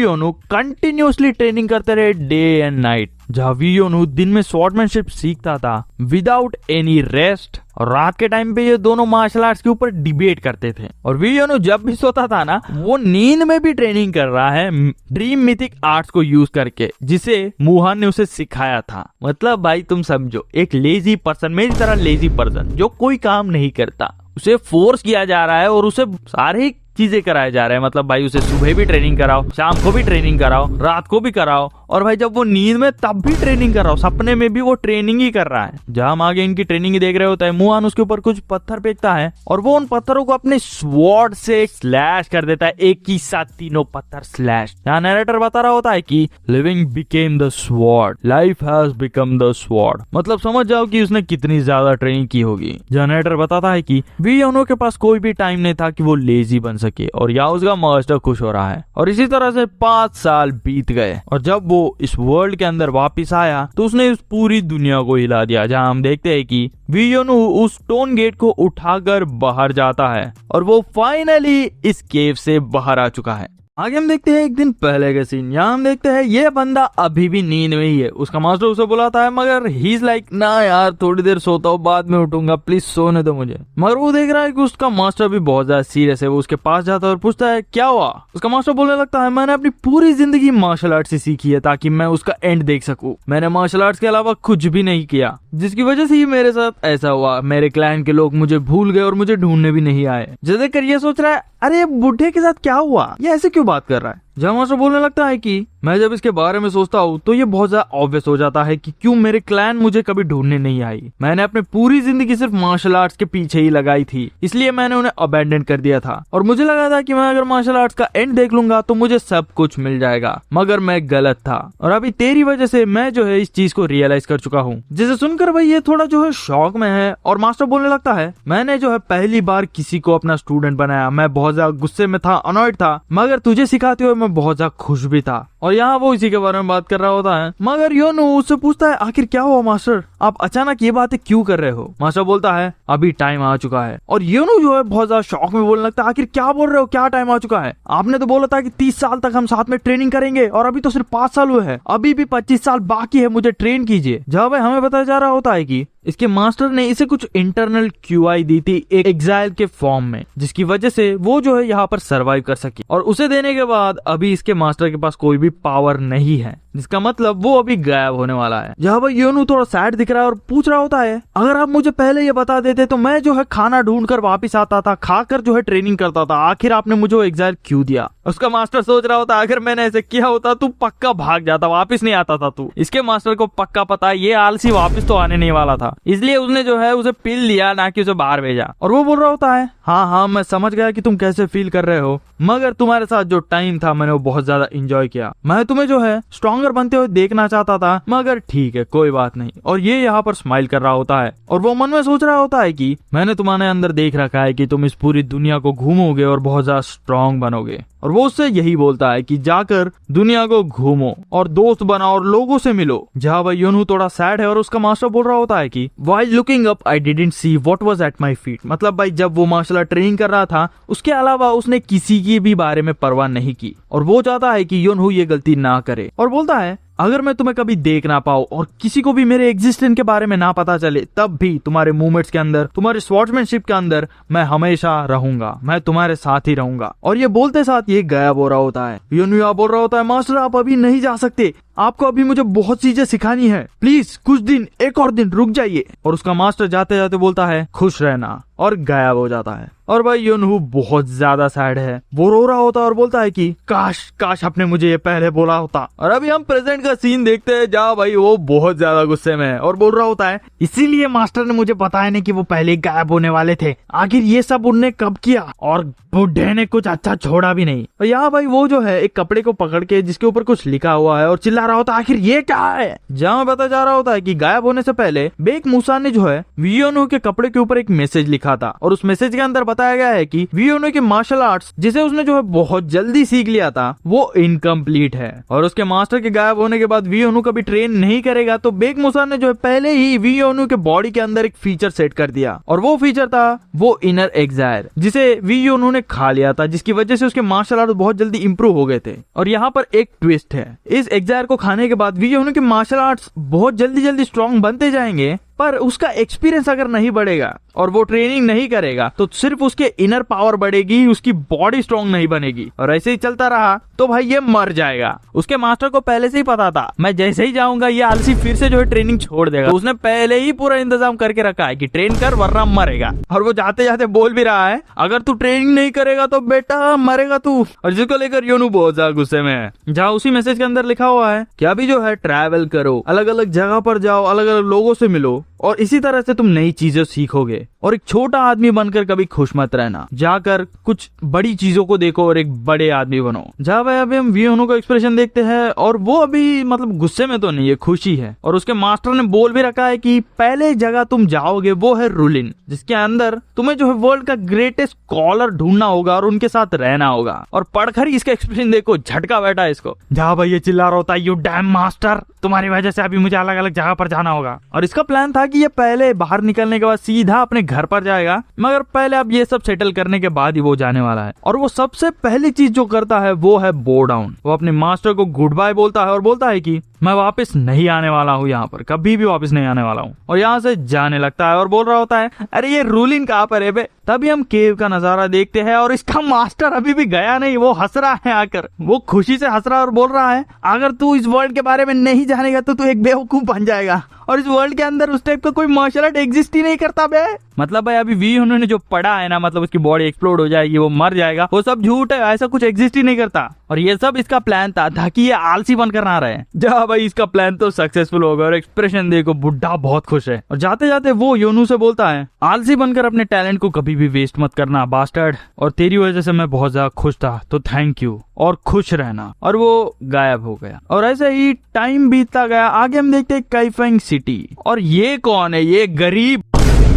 योनू कंटिन्यूसली ट्रेनिंग करते रहे डे एंड नाइट। जहाँ वी योनू दिन में स्वॉर्डमैनशिप सीखता था विदाउट एनी रेस्ट और रात के टाइम पे ये दोनों मार्शल आर्ट्स के ऊपर डिबेट करते थे। और वी योनू जब भी सोता था ना वो नींद में भी ट्रेनिंग कर रहा है ड्रीम मिथिक आर्ट्स को यूज करके जिसे मोहन ने उसे सिखाया था। मतलब भाई तुम समझो एक लेजी पर्सन, मेरी तरह लेजी पर्सन जो कोई काम नहीं करता, उसे फोर्स किया जा रहा है और उसे सारे चीजें कराए जा रहे हैं। मतलब भाई उसे सुबह भी ट्रेनिंग कराओ, शाम को भी ट्रेनिंग कराओ, रात को भी कराओ और भाई जब वो नींद में तब भी ट्रेनिंग कराओ, सपने में भी वो ट्रेनिंग ही कर रहा है। जहाँ हम आगे इनकी ट्रेनिंग ही देख रहे होता है मोहन उसके ऊपर कुछ पत्थर फेंकता है और वो उन पत्थरों को अपने स्वॉर्ड से स्लैश कर देता है, एक ही साथ तीनों पत्थर स्लैश। यहाँ नैरेटर बता रहा होता है कि living became the sword, life has become the sword. मतलब समझ जाओ कि उसने कितनी ज्यादा ट्रेनिंग की होगी। जहाँ नैरेटर बताता है कि वी योनू के पास कोई भी टाइम नहीं था कि वो लेजी बन सके और यहाँ उसका मास्टर खुश हो रहा है। और इसी तरह से 5 साल बीत गए और जब वो इस वर्ल्ड के अंदर वापस आया तो उसने इस पूरी दुनिया को हिला दिया। जहाँ हम देखते हैं कि वी योनू उस स्टोन गेट को उठाकर बाहर जाता है और वो फाइनली इस केव से बाहर आ चुका है। आगे हम देखते हैं एक दिन पहले का सीन। यहाँ हम देखते हैं ये बंदा अभी भी नींद में ही है। उसका मास्टर उसे बुलाता है मगर ही इज लाइक ना यार थोड़ी देर सोता हूँ बाद में उठूंगा, प्लीज सोने दो मुझे। मगर वो देख रहा है कि उसका मास्टर भी बहुत ज्यादा सीरियस है। वो उसके पास जाता है और पूछता है क्या हुआ। उसका मास्टर बोलने लगता है मैंने अपनी पूरी जिंदगी मार्शल आर्ट से सीखी है ताकि मैं उसका एंड देख सकूं। मैंने मार्शल आर्ट्स के अलावा कुछ भी नहीं किया जिसकी वजह से ही मेरे साथ ऐसा हुआ। मेरे क्लैन के लोग मुझे भूल गए और मुझे ढूंढने भी नहीं आए। जैसे कर ये सोच रहा है अरे बुढ़े के साथ क्या हुआ, ये ऐसे क्यों बात कर रहा है। जब मास्टर बोलने लगता है कि मैं जब इसके बारे में सोचता हूँ तो ये बहुत ज्यादा ऑब्वियस हो जाता है कि क्यों मेरे क्लैन मुझे कभी ढूंढने नहीं आई। मैंने अपनी पूरी जिंदगी सिर्फ मार्शल आर्ट्स के पीछे ही लगाई थी, इसलिए मैंने उन्हें अबैंडन कर दिया था और मुझे लगा था कि मैं अगर मार्शल आर्ट्स का एंड देख लूंगा तो मुझे सब कुछ मिल जाएगा, मगर मैं गलत था और अभी तेरी वजह से मैं जो है इस चीज को रियलाइज कर चुका हूँ। जिसे सुनकर भाई ये थोड़ा जो है शौक में है और मास्टर बोलने लगता है मैंने जो है पहली बार किसी को अपना स्टूडेंट बनाया, मैं बहुत ज्यादा गुस्से में था, अनॉयड था, मगर तुझे सिखाते हुए मैं बहुत ज्यादा खुश भी था। और यहाँ वो इसी के बारे में बात कर रहा होता है, मगर योनू उससे पूछता है आखिर क्या हुआ मास्टर, आप अचानक ये बातें क्यों कर रहे हो। मास्टर बोलता है अभी टाइम आ चुका है और योनू जो है बहुत ज्यादा शौक में बोलने लगता है आखिर क्या बोल रहे हो, क्या टाइम आ चुका है, आपने तो बोला था कि 30 साल तक हम साथ में ट्रेनिंग करेंगे और अभी तो सिर्फ 5 साल हुए हैं, अभी भी 25 साल बाकी है, मुझे ट्रेन कीजिए। जहाँ भाई हमें बताया जा रहा होता है कि इसके मास्टर ने इसे कुछ इंटरनल क्यूआई दी थी एक एग्जाइल के फॉर्म में, जिसकी वजह से वो जो है यहाँ पर सरवाइव कर सके और उसे देने के बाद अभी इसके मास्टर के पास कोई भी पावर नहीं है, जिसका मतलब वो अभी गायब होने वाला है। जहाँ भाई योनू थोड़ा सैड दिख रहा है और पूछ रहा होता है अगर आप मुझे पहले ये बता देते तो मैं जो है खाना ढूंढ कर वापिस आता था, खाकर जो है ट्रेनिंग करता था, आखिर आपने मुझे एग्जाइल क्यों दिया। उसका मास्टर सोच रहा होता अगर मैंने ऐसे किया होता तू पक्का भाग जाता, वापिस नहीं आता था तू। इसके मास्टर को पक्का पता है ये आलसी वापिस तो आने नहीं वाला था, इसलिए उसने जो है उसे पिल लिया, ना कि उसे बाहर भेजा। और वो बोल रहा होता है हाँ मैं समझ गया कि तुम कैसे फील कर रहे हो, मगर तुम्हारे साथ जो टाइम था मैंने वो बहुत ज्यादा एंजॉय किया, मैं तुम्हें जो है स्ट्रॉन्गर बनते हुए देखना चाहता था, मगर ठीक है कोई बात नहीं। और ये यहाँ पर स्माइल कर रहा होता है और वो मन में सोच रहा होता है कि मैंने तुम्हारे अंदर देख रखा है कि तुम इस पूरी दुनिया को घूमोगे और बहुत ज्यादा स्ट्रॉन्ग बनोगे। और वो उससे यही बोलता है कि जाकर दुनिया को घूमो और दोस्त बनाओ और लोगों से मिलो। जहाँ भाई योनू थोड़ा सैड है और उसका मास्टर बोल रहा होता है कि while looking up I didn't see what was at my feet, मतलब भाई जब वो मार्शल आर्ट ट्रेनिंग कर रहा था उसके अलावा उसने किसी की भी बारे में परवाह नहीं की और वो चाहता है कि योनू ये गलती ना करे और बोलता है अगर मैं तुम्हें कभी देख ना पाऊं और किसी को भी मेरे एग्जिस्टेंस के बारे में ना पता चले तब भी तुम्हारे मूवमेंट्स के अंदर, तुम्हारे स्वॉर्ड्समैनशिप के अंदर मैं हमेशा रहूंगा, मैं तुम्हारे साथ ही रहूंगा। और ये बोलते साथ ये गायब हो रहा होता है। योनू बोल रहा होता है मास्टर आप अभी नहीं जा सकते, आपको अभी मुझे बहुत चीजें सिखानी है, प्लीज कुछ दिन, एक और दिन रुक जाइए। और उसका मास्टर जाते जाते बोलता है खुश रहना और गायब हो जाता है। और भाई योनू बहुत ज्यादा सैड है, वो रो रहा होता है और बोलता है कि काश आपने मुझे ये पहले बोला होता। और अभी हम प्रेजेंट का सीन देखते हैं जहाँ भाई वो बहुत ज्यादा गुस्से में है और बोल रहा होता है इसीलिए मास्टर ने मुझे बताया नहीं कि वो पहले गायब होने वाले थे, आखिर ये सब उनने कब किया और बुढ़े ने कुछ अच्छा छोड़ा भी नहीं। और यहाँ भाई वो जो है एक कपड़े को पकड़ के जिसके ऊपर कुछ लिखा हुआ है और चिल्ला रहा होता है आखिर ये क्या है। जहाँ बताया जा रहा होता है कि गायब होने से पहले बेक मूसा ने जो है वियोनू के कपड़े के ऊपर एक मैसेज लिखा था और उस मैसेज के अंदर बताया गया है कि वियोनू के मार्शल आर्ट्स जिसे उसने जो है बहुत जल्दी सीख लिया था वो इनकम्प्लीट है और उसके मास्टर के गायब होने के बाद वियोनू कभी ट्रेन नहीं करेगा। तो बेक मूसा ने जो है पहले ही वियोनू के बॉडी के अंदर एक फीचर सेट कर दिया और वो फीचर था वो इनर एग्जायर, जिसे वियोनू ने खा लिया था, जिसकी वजह से उसके मार्शल आर्ट बहुत जल्दी इंप्रूव हो गए थे। और यहाँ पर एक ट्विस्ट है, इस एग्जायर को खाने के बाद वियोनू के मार्शल आर्ट्स बहुत जल्दी स्ट्रॉन्ग बनते जाएंगे, पर उसका एक्सपीरियंस अगर नहीं बढ़ेगा और वो ट्रेनिंग नहीं करेगा तो सिर्फ उसके इनर पावर बढ़ेगी, उसकी बॉडी स्ट्रॉन्ग नहीं बनेगी। और ऐसे ही चलता रहा तो भाई ये मर जाएगा। उसके मास्टर को पहले से ही पता था मैं जैसे ही जाऊंगा ये आलसी फिर से जो है ट्रेनिंग छोड़ देगा, तो उसने पहले ही पूरा इंतजाम करके रखा है कि ट्रेन कर वरना मरेगा। और वो जाते जाते बोल भी रहा है अगर तू ट्रेनिंग नहीं करेगा तो बेटा मरेगा तू। और जिसको लेकर योनू बहुत ज्यादा गुस्से में है। जहाँ उसी मैसेज के अंदर लिखा हुआ है कि अभी जो है ट्रैवल करो, अलग अलग जगह पर जाओ, अलग अलग लोगों से मिलो और इसी तरह से तुम नई चीजें सीखोगे और एक छोटा आदमी बनकर कभी खुश मत रहना, जाकर कुछ बड़ी चीजों को देखो और एक बड़े आदमी बनो। जहाँ भाई अभी हम वियोनू का एक्सप्रेशन देखते हैं और वो अभी मतलब गुस्से में तो नहीं है, खुशी है। और उसके मास्टर ने बोल भी रखा है कि पहले जगह तुम जाओगे वो है रुलिन, जिसके अंदर तुम्हें जो है वर्ल्ड का ग्रेटेस्ट स्कॉलर ढूंढना होगा और उनके साथ रहना होगा। और पढ़कर इसका एक्सप्रेशन देखो, झटका बैठा है इसको। जहाँ भाई ये चिल्ला रहा होता है यू डैम मास्टर, तुम्हारी वजह से अभी मुझे अलग अलग जगह पर जाना होगा। और इसका प्लान था कि ये पहले बाहर निकलने के बाद सीधा अपने घर पर जाएगा, मगर पहले अब ये सब सेटल करने के बाद ही वो जाने वाला है। और वो सबसे पहली चीज जो करता है वो है बो डाउन। वो अपने मास्टर को गुड बाय बोलता है और बोलता है कि मैं वापस नहीं आने वाला हूँ, यहाँ पर कभी भी वापस नहीं आने वाला हूँ। और यहाँ से जाने लगता है और बोल रहा होता है अरे ये रूलिन कहाँ पर है बे। तभी हम केव का नजारा देखते हैं और इसका मास्टर अभी भी गया नहीं, वो हंस रहा है आकर, वो खुशी से हंस रहा है और बोल रहा है अगर तू इस वर्ल्ड के बारे में नहीं जानेगा तो तू एक बेवकूफ बन जाएगा। और इस वर्ल्ड के अंदर उस टाइप का कोई मार्शल आर्ट एग्जिस्ट ही नहीं करता बे। मतलब भाई अभी वी उन्होंने जो पढ़ा है ना, मतलब उसकी बॉडी एक्सप्लोड हो जाएगी, वो मर जाएगा, वो सब झूठ है, ऐसा कुछ एग्जिस्ट ही नहीं करता। और ये सब इसका प्लान था ताकि ये आलसी बनकर ना रहे। जा भाई इसका प्लान तो सक्सेसफुल हो गया और एक्सप्रेशन देखो, बुड्ढा बहुत खुश है। और जाते जाते वो योनू से बोलता है आलसी बनकर अपने टैलेंट को कभी भी वेस्ट मत करना बास्टर्ड, और तेरी वजह से मैं बहुत ज्यादा खुश था, तो थैंक यू और खुश रहना। और वो गायब हो गया। और ऐसे ही टाइम बीतता गया। आगे हम देखते हैं काइफेंग सिटी। और ये कौन है? ये गरीब,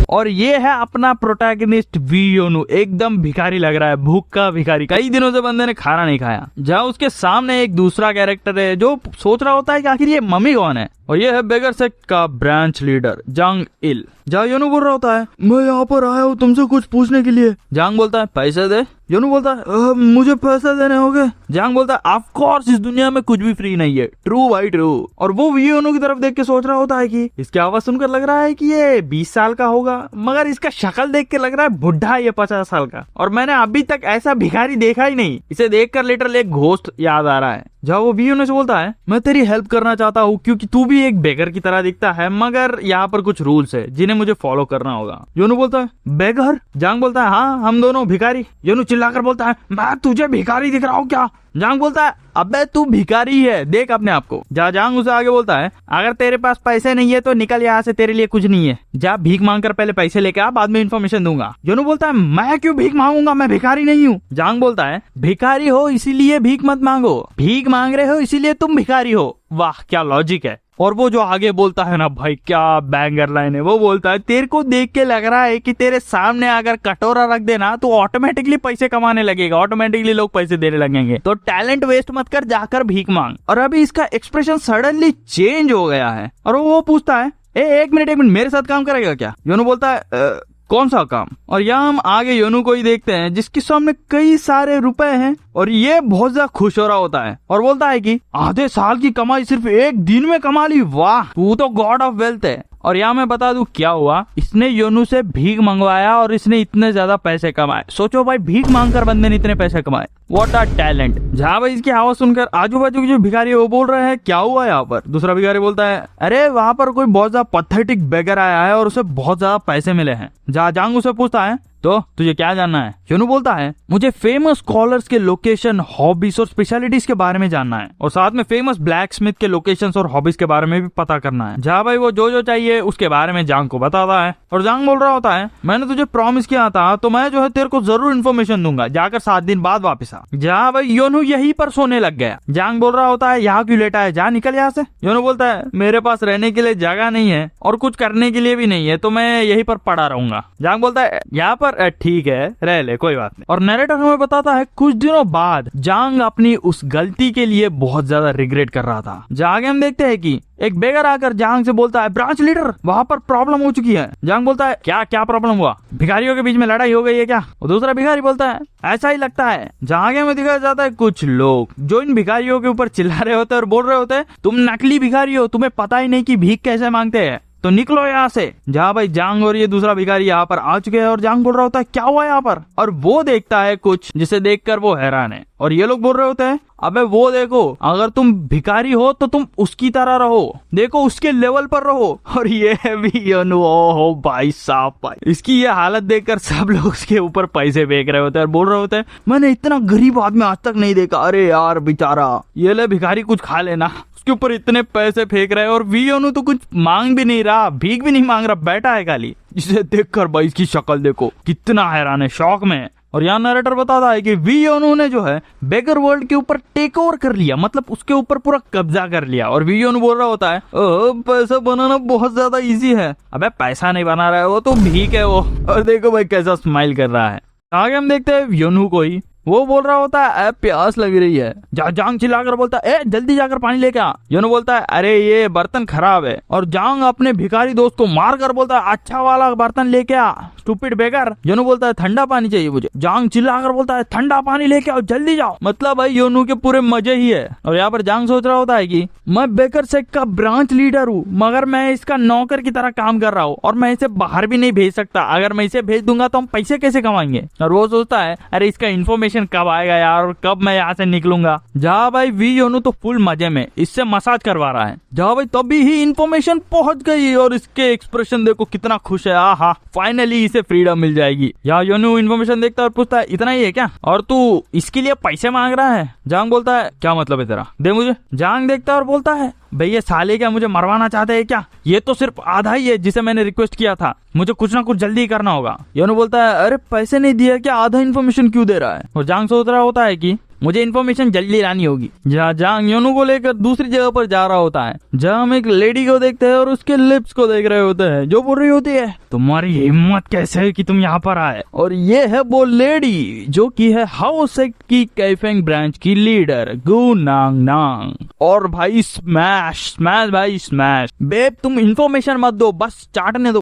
और ये है अपना प्रोटैगनिस्ट वी योनू। एकदम भिखारी लग रहा है, भूखा भिखारी। कई दिनों से बंदे ने खाना नहीं खाया। जहाँ उसके सामने एक दूसरा कैरेक्टर है जो सोच रहा होता है कि आखिर ये मम्मी कौन है। और ये है बेगर सेक्ट का ब्रांच लीडर जांग इल। जहाँ योनू बोल रहा होता है मैं यहाँ पर आया हूँ तुमसे कुछ पूछने के लिए। जांग बोलता है पैसे दे। योनू बोलता है मुझे पैसे देने होंगे। जांग बोलता है ऑफ कोर्स, इस दुनिया में कुछ भी फ्री नहीं है। ट्रू भाई ट्रू। और वो वी योनू की तरफ देख के सोच रहा होता है कि इसकी आवाज सुनकर लग रहा है कि ये 20 साल का होगा, मगर इसका शक्ल देख के लग रहा है बुढ़ा, ये 50 साल का। और मैंने अभी तक ऐसा भिखारी देखा ही नहीं। इसे देखकर लिटरली एक घोस्ट याद आ रहा है। जहाँ वो वी योनू से बोलता है मैं तेरी हेल्प करना चाहता हूँ क्योंकि तू भी एक बेगर की तरह दिखता है, मगर यहाँ पर कुछ रूल्स है जिन्हें मुझे फॉलो करना होगा। योनू बोलता है बेगर? जांग बोलता है हाँ हम दोनों भिखारी। योनू चिल्लाकर बोलता है मैं तुझे भिखारी दिख रहा हूँ क्या? जांग बोलता है अबे तू भिखारी है, देख अपने आप को। जांग उसे आगे बोलता है अगर तेरे पास पैसे नहीं है तो निकल यहाँ से, तेरे लिए कुछ नहीं है। जा भीख मांग कर पहले पैसे लेके आ, बाद में इन्फॉर्मेशन दूंगा। योनू बोलता है मैं क्यों भीख मांगूंगा, मैं भिखारी नहीं हूँ। जांग बोलता है भिखारी हो इसीलिए भीख मत मांगो, भीख मांग रहे हो इसीलिए तुम भिखारी हो। वाह क्या लॉजिक है। और वो जो आगे बोलता है ना भाई, क्या बैंगर लाइन है। वो बोलता है तेरे को देख के लग रहा है कि तेरे सामने अगर कटोरा रख देना तो ऑटोमेटिकली पैसे कमाने लगेगा, ऑटोमेटिकली लोग पैसे देने लगेंगे, तो टैलेंट वेस्ट मत कर, जाकर भीख मांग। और अभी इसका एक्सप्रेशन सडनली चेंज हो गया है और वो पूछता है एक मिनट मेरे साथ काम करेगा क्या? योनू बोलता है कौन सा काम? और यहाँ हम आगे योनू को ही देखते हैं जिसके सामने कई सारे रुपए हैं और ये बहुत ज्यादा खुश हो रहा होता है और बोलता है कि आधे साल की कमाई सिर्फ एक दिन में कमा ली, वाह तू तो गॉड ऑफ वेल्थ है। और यहाँ मैं बता दूं क्या हुआ, इसने योनू से भीख मंगवाया और इसने इतने ज्यादा पैसे कमाए। सोचो भाई, भीख मांगकर बंदे ने इतने पैसे कमाए, व्हाट अ टैलेंट। जहाँ भाई इसकी आवाज सुनकर आजू बाजू के जो भिखारी है वो बोल रहे हैं क्या हुआ यहाँ पर? दूसरा भिखारी बोलता है अरे वहाँ पर कोई बहुत ज्यादा पथेटिक बेगर आया है और उसे बहुत ज्यादा पैसे मिले हैं। जांग उसे पूछता है तो तुझे क्या जानना है? योनू बोलता है मुझे फेमस स्कॉलर्स के लोकेशन, हॉबीज और स्पेशलिटीज के बारे में जानना है और साथ में फेमस ब्लैक स्मिथ के लोकेशंस और हॉबीज के बारे में भी पता करना है। जहाँ भाई वो जो चाहिए उसके बारे में जांग को बताता है और जांग बोल रहा होता है मैंने तुझे प्रॉमिस किया था तो मैं जो है तेरे को जरूर इन्फॉर्मेशन दूंगा, जाकर 7 दिन बाद वापस आ। जहाँ भाई योनू यहीं पर सोने लग गया। जांग बोल रहा होता है यहाँ क्यों लेटा है, जा निकल यहाँ से। योनू बोलता है मेरे पास रहने के लिए जगह नहीं है और कुछ करने के लिए भी नहीं है तो मैं यहीं पर पड़ा रहूंगा। जांग बोलता है यहाँ पर ठीक है रह ले, कोई बात नहीं। और नरेटर हमें बताता है कुछ दिनों बाद जांग अपनी उस गलती के लिए बहुत ज्यादा रिग्रेट कर रहा था। आगे हम देखते हैं कि एक बेगर आकर जांग से बोलता है ब्रांच लीडर वहाँ पर प्रॉब्लम हो चुकी है। जांग बोलता है क्या प्रॉब्लम हुआ? भिखारियों के बीच में लड़ाई हो गई है क्या? और दूसरा भिखारी बोलता है ऐसा ही लगता है। आगे में दिखाया जाता है कुछ लोग जो इन भिखारियों के ऊपर चिल्ला रहे होते हैं और बोल रहे होते हैं तुम नकली भिखारी हो, तुम्हें पता ही नहीं कि भीख कैसे मांगते हैं, तो निकलो यहाँ से। जहाँ भाई जांग और ये दूसरा भिखारी यहाँ पर आ चुके हैं और जांग बोल रहा होता है क्या हुआ यहाँ पर? और वो देखता है कुछ जिसे देखकर वो हैरान है और ये लोग बोल रहे होते हैं अबे वो देखो, अगर तुम भिखारी हो तो तुम उसकी तरह रहो, देखो उसके लेवल पर रहो। और ये भी योनू, ओहो भाई साहब, भाई इसकी ये हालत देखकर सब लोग उसके ऊपर पैसे फेंक रहे होते हैं और बोल रहे होते हैं मैंने इतना गरीब आदमी आज तक नहीं देखा। अरे यार बेचारा, ये ले भिखारी कुछ खा लेना, उसके ऊपर इतने पैसे फेंक रहे हैं। और वी योनू तो कुछ मांग भी नहीं रहा, भीख भी नहीं मांग रहा, बैठा है खाली। जिसे देखकर भाई इसकी शक्ल देखो कितना हैरान है, शौक में है। और यहाँ नरेटर बताता है कि वी योनू ने जो है बेगर वर्ल्ड के ऊपर टेक ओवर कर लिया, मतलब उसके ऊपर पूरा कब्जा कर लिया। और वी योनू बोल रहा होता है पैसा बनाना बहुत ज्यादा इजी है। अबे पैसा नहीं बना रहा है वो तो भीख है वो। और देखो भाई कैसा स्माइल कर रहा है। आगे हम देखते हैं योनू को ही, वो बोल रहा होता है प्यास लग रही है। जांग चिल्लाकर बोलता है जल्दी जाकर पानी लेके आ। योनू बोलता है अरे ये बर्तन खराब है। और जांग अपने भिखारी दोस्त को मार कर बोलता है अच्छा वाला बर्तन लेके आ, स्टूपिड बेकार। योनू बोलता है ठंडा पानी चाहिए मुझे। जांग चिल्लाकर बोलता है ठंडा पानी लेके आओ, जल्दी जाओ। मतलब भाई योनू के पूरे मजे ही है। और यहाँ पर जांग सोच रहा होता है कि मैं बेकर सेक्ट का ब्रांच लीडर हूँ, मगर मैं इसका नौकर की तरह काम कर रहा हूँ और मैं इसे बाहर भी नहीं भेज सकता। अगर मैं इसे भेज दूंगा तो हम पैसे कैसे कमाएंगे। और वो सोचता है अरे इसका इन्फॉर्मेशन कब आएगा यार, और कब मैं यहाँ से निकलूंगा। जहाँ भाई वी योनू तो फुल मजे में इससे मसाज करवा रहा है। जहाँ भाई तभी ही इन्फॉर्मेशन पहुंच गई और इसके एक्सप्रेशन देखो कितना खुश है। आहा, फाइनली इसे फ्रीडम मिल जाएगी। यहाँ योनू इन्फॉर्मेशन देखता है और पूछता है इतना ही है क्या, और तू इसके लिए पैसे मांग रहा है। जांग बोलता है क्या मतलब है तेरा, दे मुझे। जांग देखता है और बोलता है भैया साले क्या मुझे मरवाना चाहते हैं क्या, ये तो सिर्फ आधा ही है जिसे मैंने रिक्वेस्ट किया था, मुझे कुछ ना कुछ जल्दी करना होगा। योनू बोलता है अरे पैसे नहीं दिया क्या, आधा इन्फॉर्मेशन क्यों दे रहा है। और जांग सोच रहा होता है कि मुझे इन्फॉर्मेशन जल्दी लानी होगी। जहाँ जांग योनू को लेकर दूसरी जगह पर जा रहा होता है, जहाँ हम एक लेडी को देखते हैं और उसके लिप्स को देख रहे होते हैं, जो बोल रही होती है तुम्हारी हिम्मत कैसे है कि तुम यहाँ पर आए। और ये है वो लेडी जो की है हाउस सेक्ट की कैफेंग ब्रांच की लीडर गु नांग नांग। और भाई स्मैश स्मैश भाई स्मैश। बेब तुम इन्फॉर्मेशन मत दो, बस चाटने दो।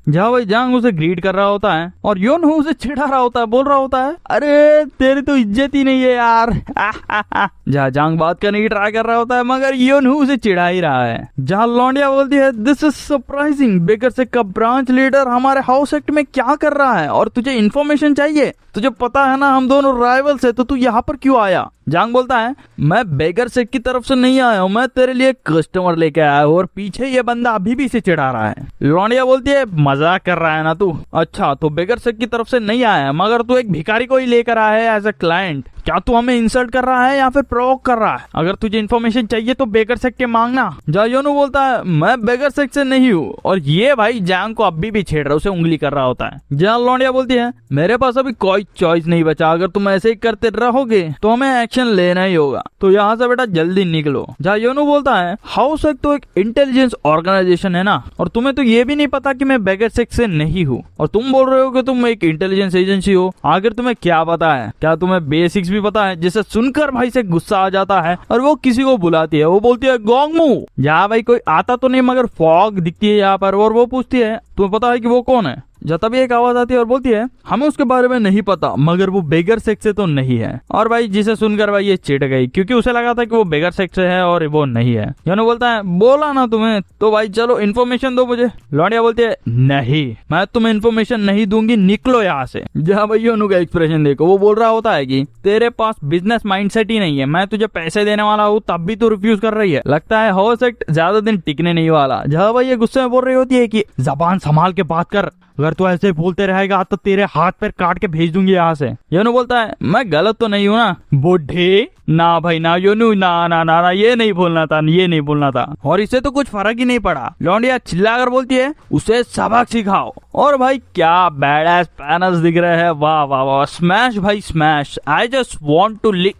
जहाँ भाई जांग उसे ग्रीट कर रहा होता है और योनू उसे चिढ़ा रहा होता है, बोल रहा होता है अरे तेरी तो इज्जत ही नहीं है यार। जहाँ जांग बात करने की ट्राई कर रहा होता है मगर योनू उसे चिढ़ा ही रहा है। जहाँ लौंडिया बोलती है this is surprising, baker sect का ब्रांच लीडर हमारे हाउस सेक्ट में क्या कर रहा है और तुझे इन्फॉर्मेशन चाहिए, तुझे पता है ना हम दोनों राइवल्स है, तो तू यहाँ पर क्यों आया। जांग बोलता है मैं बेकर सेक्ट की तरफ से नहीं आया हूँ, मैं तेरे लिए कस्टमर लेके आया हूँ और पीछे ये बंदा अभी भी इसे चिढ़ा रहा है। लौंडिया बोलती है मजाक कर रहा है ना तू, अच्छा तो बेकर सेक्ट की तरफ से नहीं आया मगर तू एक भिखारी को ही लेकर आया है एज अ क्लाइंट, क्या तू हमें इंसल्ट कर रहा है या फिर प्रोवोक कर रहा है। अगर तुझे इन्फॉर्मेशन चाहिए तो बेकर सेक्ट के मांगना। योनू बोलता है मैं बेकर सेक्ट से नहीं हूँ और ये भाई जांग को अभी भी छेड़ रहा है, उसे उंगली कर रहा होता है। जहाँ लौंडिया बोलती है मेरे पास अभी कोई चॉइस नहीं बचा, अगर तुम ऐसे ही करते रहोगे तो हमें एक्शन लेना ही होगा, तो यहाँ से बेटा जल्दी निकलो। जहाँ योनू बोलता है हाउस सेक्ट तो एक इंटेलिजेंस ऑर्गेनाइजेशन है ना, और तुम्हें तो ये भी नहीं पता कि मैं बेकर सेक्ट से नहीं हूँ और तुम बोल रहे हो कि तुम एक इंटेलिजेंस एजेंसी हो, आखिर तुम्हें क्या पता है, क्या तुम्हें बेसिक्स भी पता है। जिसे सुनकर भाई से गुस्सा आ जाता है और वो किसी को बुलाती है, वो बोलती है गोंगमू। यहाँ भाई कोई आता तो नहीं मगर फॉग दिखती है यहाँ पर, और वो पूछती है तुम्हें पता है कि वो कौन है। तभी एक आवाज आती है और बोलती है हमें उसके बारे में नहीं पता मगर वो बेगर सेक्ट से तो नहीं है। और भाई जिसे सुनकर भाई ये चिढ़ गई क्योंकि उसे लगा था कि वो बेगर सेक्ट से है और वो नहीं है। योनू बोलता है बोला ना तुम्हें, तो भाई चलो इन्फॉर्मेशन दो मुझे। लौंडिया बोलती है नहीं मैं तुम्हें इन्फॉर्मेशन नहीं दूंगी, निकलो यहाँ से। जहाँ भाई योनू का एक्सप्रेशन देखो, वो बोल रहा होता है कि तेरे पास बिजनेस माइंडसेट ही नहीं है, मैं तुझे पैसे देने वाला हूँ तब भी तू रिफ्यूज कर रही है, लगता है हाउस सेक्ट ज्यादा दिन टिकने नहीं वाला। जहाँ भाई ये गुस्से में बोल रही होती है कि जबान संभाल के बात कर, अगर तू ऐसे बोलते रहेगा तो तेरे हाथ पैर काट के भेज दूंगी यहाँ से। योनू बोलता है मैं गलत तो नहीं हूँ ना बुढ़े। ना भाई ना योनू, ना ना ना ना ये नहीं बोलना था, ये नहीं बोलना था। और इसे तो कुछ फर्क ही नहीं पड़ा। लौंडिया चिल्लाकर बोलती है उसे सबक सिखाओ। और भाई क्या बैड पैनल्स दिख रहे हैं, वाह वाह वाह, स्मैश भाई smash. I just want to lick.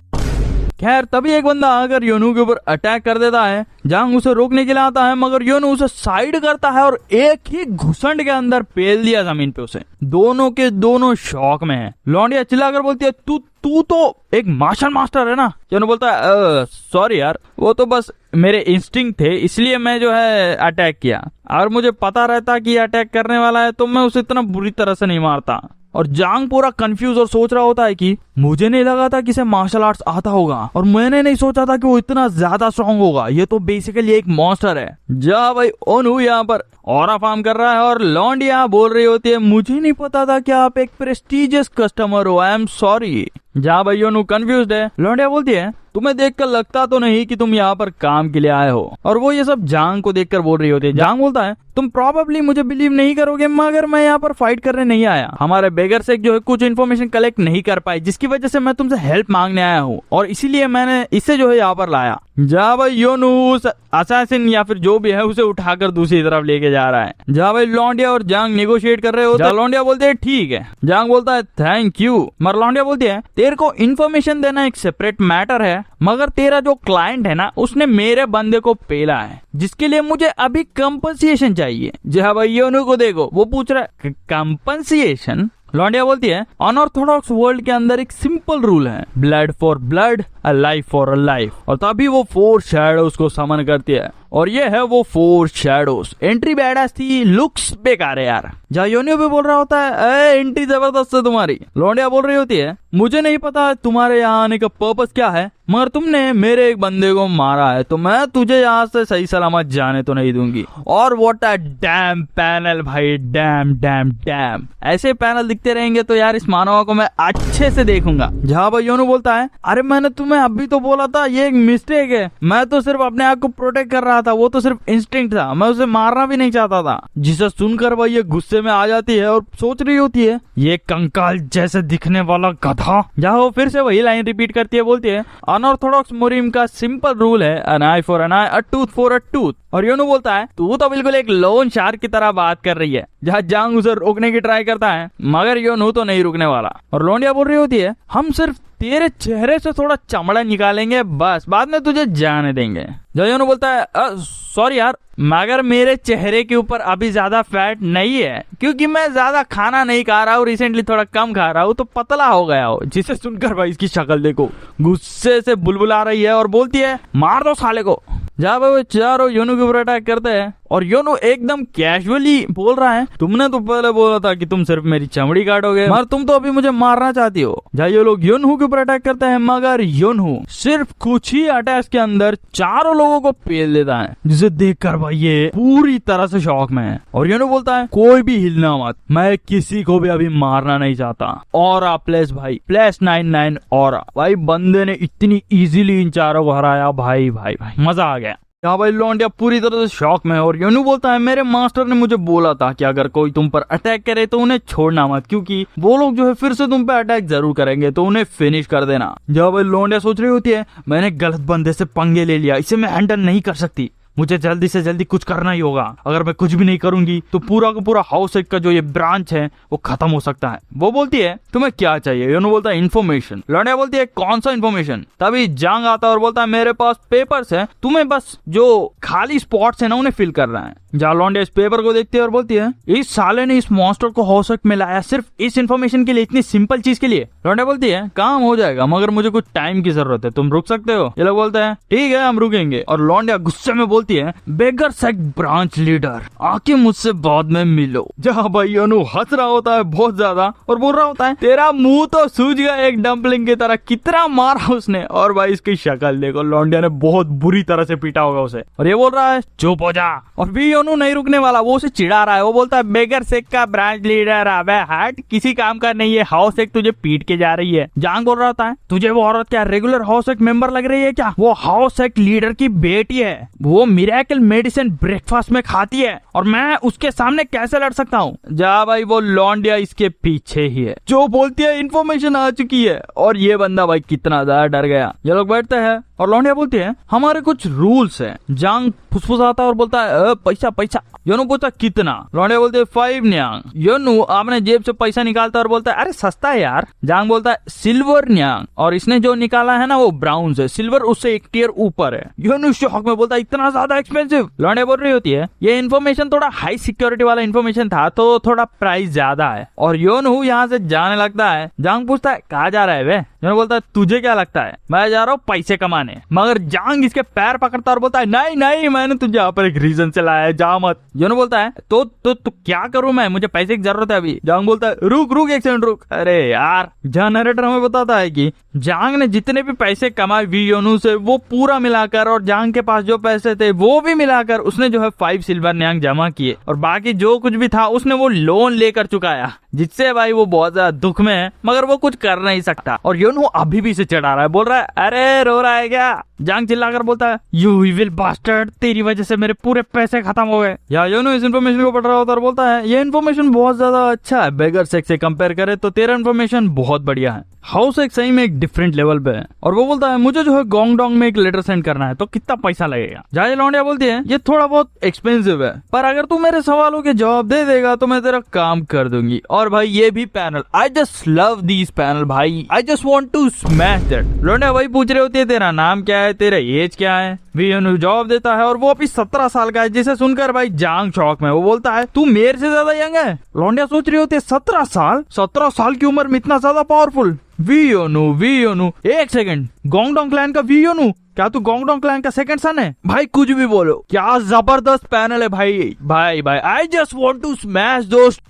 खैर तभी एक बंदा आकर योनू के ऊपर अटैक कर देता है। जांग उसे रोकने के लिए आता है मगर योनू उसे साइड करता है और एक ही घुसंड के अंदर पेल दिया जमीन पे उसे। दोनों के दोनों शॉक में है। लौंडिया चिल्लाकर बोलती है तू तो एक मार्शल मास्टर है ना। योनू बोलता है सॉरी यार, वो तो बस मेरे इंस्टिंक्ट थे इसलिए मैं जो है अटैक किया, और मुझे पता रहता कि अटैक करने वाला है तो मैं उसे इतना बुरी तरह से नहीं मारता। और जांग पूरा कंफ्यूज और सोच रहा होता है कि मुझे नहीं लगा था कि इसे मार्शल आर्ट्स आता होगा और मैंने नहीं सोचा था कि वो इतना ज्यादा स्ट्रॉन्ग होगा, ये तो बेसिकली एक मॉन्स्टर है। जा भाई ओनू यहाँ पर ऑरा फार्म कर रहा है और लौंडिया बोल रही होती है मुझे नहीं पता था कि आप एक प्रेस्टिजियस कस्टमर हो, आई एम सॉरी। जहाँ भाई योनू कंफ्यूज्ड है। लौंडिया बोलती है तुम्हें देखकर लगता तो नहीं कि तुम यहाँ पर काम के लिए आए हो, और वो ये सब जांग को देखकर बोल रही होती है। जांग बोलता है तुम प्रॉबेबली मुझे बिलीव नहीं करोगे मगर मैं यहाँ पर फाइट करने नहीं आया, हमारे बेगर सेक्ट जो है कुछ इन्फॉर्मेशन कलेक्ट नहीं कर पाई जिसकी वजह से मैं तुमसे हेल्प मांगने आया हूँ और इसीलिए मैंने इसे जो है यहाँ पर लाया। जहाँ भाई योनू उस असैसिन या फिर जो भी है उसे उठाकर दूसरी तरफ लेके जा रहा है। जहाँ भाई लौंडिया और जांग नेगोशिएट कर रहे होते हैं। लौंडिया बोलते हैं ठीक है, जांग बोलता है थैंक यू, मगर लौंडिया बोलती है तेरे को इन्फॉर्मेशन देना एक सेपरेट मैटर है मगर तेरा जो क्लाइंट है ना उसने मेरे बंदे को पेला है जिसके लिए मुझे अभी कंपनसेशन चाहिए। जहाँ भाई योनू को देखो, वो पूछ रहा है कंपनसेशन। लौंडिया बोलती है अनऑर्थोडॉक्स वर्ल्ड के अंदर एक सिंपल रूल है, blood for blood, a life for a life. और तभी वो 4 शैडोज को समन करती है और ये है वो 4 शैडोज। एंट्री बैडास थी, लुक्स बेकार है यार। जहाँ योनियो भी बोल रहा होता है एंटी जबरदस्त है तुम्हारी। लौंडिया बोल रही होती है मुझे नहीं पता तुम्हारे यहाँ आने का पर्पस क्या है, मगर तुमने मेरे एक बंदे को मारा है तो मैं तुझे यहाँ से सही सलामत जाने तो नहीं दूंगी। और व्हाट अ डैम पैनल भाई, डैम डैम डैम। ऐसे पैनल दिखते रहेंगे तो यार इस मानवा को मैं अच्छे से देखूंगा। जहाँ भाई योनू बोलता है अरे मैंने तुम्हें अभी तो बोला था ये एक मिस्टेक है, मैं तो सिर्फ अपने आप को प्रोटेक्ट कर रहा था, वो तो सिर्फ इंस्टिंक्ट था, मैं उसे मारना भी नहीं चाहता था। जिसे सुनकर भाई ये गुस्से में आ जाती है और सोच रही होती है ये कंकाल जैसे दिखने वाला गधा। जहाँ वो फिर से वही लाइन रिपीट करती है, बोलती है अनऑर्थोडॉक्स मोरिम का सिंपल रूल है an eye for an eye, a tooth for a tooth. और योनू बोलता है तू तो बिल्कुल एक लोन शार्क की तरह बात कर रही है। जहाँ जांग उसे रोकने की ट्राई करता है मगर योनू तो नहीं रुकने वाला। और लौंडिया बोल रही होती है हम सिर्फ तेरे चेहरे से थोड़ा चमड़ा निकालेंगे बस, बाद में तुझे जाने देंगे। योनू बोलता है सॉरी यार मगर मेरे चेहरे के ऊपर अभी ज्यादा फैट नहीं है क्योंकि मैं ज्यादा खाना नहीं खा रहा हूँ, रिसेंटली थोड़ा कम खा रहा हूँ तो पतला हो गया हो। जिसे सुनकर भाई इसकी शक्ल देखो गुस्से से बुलबुला रही है और बोलती है मार दो साले को। जहाँ वो चारों योनू के ऊपर अटैक करते हैं और योनू एकदम कैजुअली बोल रहा है तुमने तो पहले बोला था कि तुम सिर्फ मेरी चमड़ी काटोगे मगर तुम तो अभी मुझे मारना चाहती हो। जहाँ ये लोग योनू के ऊपर अटैक करते हैं मगर योनू सिर्फ कुछ ही अटैक के अंदर चारों लोगों को पेल देता है, जिसे देखकर भाई ये पूरी तरह से शॉक में है। और योनू बोलता है कोई भी हिलना मत, मैं किसी को भी अभी मारना नहीं चाहता। ऑरा प्लेस भाई प्लस 99 ऑरा भाई, बंदे ने इतनी इजीली इन चारों को हराया भाई भाई भाई मजा आ गया। यहाँ भाई लौंडिया पूरी तरह से शॉक में है और योनू बोलता है मेरे मास्टर ने मुझे बोला था कि अगर कोई तुम पर अटैक करे तो उन्हें छोड़ना मत क्योंकि वो लोग जो है फिर से तुम पे अटैक जरूर करेंगे तो उन्हें फिनिश कर देना। जहाँ भाई लौंडिया सोच रही होती है मैंने गलत बंदे से पंगे ले लिया, इसे मैं हैंडल नहीं कर सकती, मुझे जल्दी से जल्दी कुछ करना ही होगा। अगर मैं कुछ भी नहीं करूंगी तो पूरा का पूरा हाउस एक का जो ये ब्रांच है वो खत्म हो सकता है। वो बोलती है तुम्हें क्या चाहिए? योनू बोलता है इन्फॉर्मेशन। लौंडिया बोलती है कौन सा इन्फॉर्मेशन? तभी जांग आता है और बोलता है मेरे पास पेपर्स है, तुम्हें बस जो खाली स्पॉट्स है ना उन्हें फिल करना है। जहाँ लौंडिया इस पेपर को देखती है और बोलती है इस साले ने इस मॉन्स्टर को हाउस में लाया सिर्फ इस इन्फॉर्मेशन के लिए, इतनी सिंपल चीज के लिए। लौंडिया बोलती है काम हो जाएगा मगर मुझे कुछ टाइम की जरूरत है, तुम रुक सकते हो? ये लोग बोलते हैं ठीक है हम रुकेंगे। और लौंडिया गुस्से में बोलती है बेगर सेक्ट ब्रांच लीडर आके मुझसे बाद में मिलो। जहाँ भाई योनू हंस रहा होता है बहुत ज्यादा और बोल रहा होता है तेरा मुंह तो सूज गया एक डम्पलिंग की तरह, कितना मारा उसने। और भाई इसकी शक्ल देखो, लौंडिया ने बहुत बुरी तरह से पीटा होगा उसे। और ये बोल रहा है चुप हो जा। और भी योनू नहीं रुकने वाला, वो उसे चिढ़ा रहा है। वो बोलता है बेगर सेक का ब्रांच लीडर अबे हट, किसी काम का नहीं है, हाउस एक तुझे पीट के जा रही है। जांग बोल रहा होता है तुझे वो औरत क्या रेगुलर हाउस एक मेंबर लग रही है क्या? वो हाउस एक लीडर की बेटी है, वो मिरेकल मेडिसिन ब्रेकफास्ट में खाती है और मैं उसके सामने कैसे लड़ सकता हूँ? जा भाई वो लौंडिया इसके पीछे ही है जो बोलती है इन्फॉर्मेशन आ चुकी है। और ये बंदा भाई कितना ज्यादा डर गया। ये लोग बैठते हैं और लौंडिया बोलती है हमारे कुछ रूल्स हैं। जांग फुसफुसाता और बोलता है पैसा पैसा। योनू पूछता कितना? लौंडिया बोलते 5 न्यांग। योनू अपने जेब से पैसा निकालता और बोलता है अरे सस्ता है यार। जांग बोलता है सिल्वर न्यांग, और इसने जो निकाला है ना वो ब्राउन है, सिल्वर उससे एक टियर ऊपर है। योनू शॉक में बोलता है इतना ज्यादा एक्सपेंसिव। लौंडिया बोल रही होती है ये इन्फॉर्मेशन थोड़ा हाई सिक्योरिटी वाला इन्फॉर्मेशन था तो थोड़ा प्राइस ज्यादा है। और योनू यहाँ से जाने लगता है। जांग पूछता है कहाँ जा रहा है वे? योनू बोलता है तुझे क्या लगता है? मैं जा रहा हूँ पैसे कमाने। मगर जांग इसके पैर पकड़ता और बोलता है नहीं नहीं मैंने तुझे यहाँ पर एक रीजन से लाया है, जा मत। योनू बोलता है तो क्या करूं मैं, मुझे पैसे की जरूरत है अभी। जांग बोलता है रुक रुक एक सेकंड रुक। अरे यार, जहाँ नरेटर हमें बताता है कि जांग ने जितने भी पैसे कमाए वी योनू से वो पूरा मिलाकर और जांग के पास जो पैसे थे वो भी मिलाकर उसने जो है 5 सिल्वर न्यांग जमा किए और बाकी जो कुछ भी था उसने वो लोन लेकर चुकाया, जिससे भाई वो बहुत ज्यादा दुख में है मगर वो कुछ कर नहीं सकता। और योनू अभी भी इसे चढ़ा रहा है, बोल रहा है अरे रो रहा है क्या? जांग चिल्लाकर बोलता है यू इविल बास्टर्ड, तेरी वजह से मेरे पूरे पैसे खत्म हो गए। या योनू इस इन्फॉर्मेशन को पढ़ रहा होता और बोलता है ये इन्फॉर्मेशन बहुत ज्यादा अच्छा है, बेगर सेक्स से कंपेयर करे तो तेरा इन्फॉर्मेशन बहुत बढ़िया है। हाउस एक सही में एक डिफरेंट लेवल पे है। और वो बोलता है मुझे जो है गोंगडोंग में एक लेटर सेंड करना है तो कितना पैसा लगेगा? जाए लौंडिया बोलती है ये थोड़ा बहुत एक्सपेंसिव है पर अगर तू मेरे सवालों के जवाब दे देगा तो मैं तेरा काम कर दूंगी। और भाई ये भी panel, I just love these panel भाई, I just want to smash that. लौंडिया भाई पूछ रही होती है तेरा नाम क्या है, तेरा एज क्या है? वी योनू जवाब देता है और वो अभी 17 साल का है, जिसे सुनकर भाई जांग शॉक में। वो बोलता है तू मेरे से ज्यादा यंग है। लौंडिया सोच रही होती है 17 साल की उम्र में इतना ज्यादा पावरफुल? वी योनू एक सेकंड, गोंगडोंग क्लैन का वी योनू, क्या तू गोंगडोंग क्लैन का सेकंड सन है? भाई कुछ भी बोलो, क्या जबरदस्त पैनल है भाई भाई भाई। I just want to smash दोस्त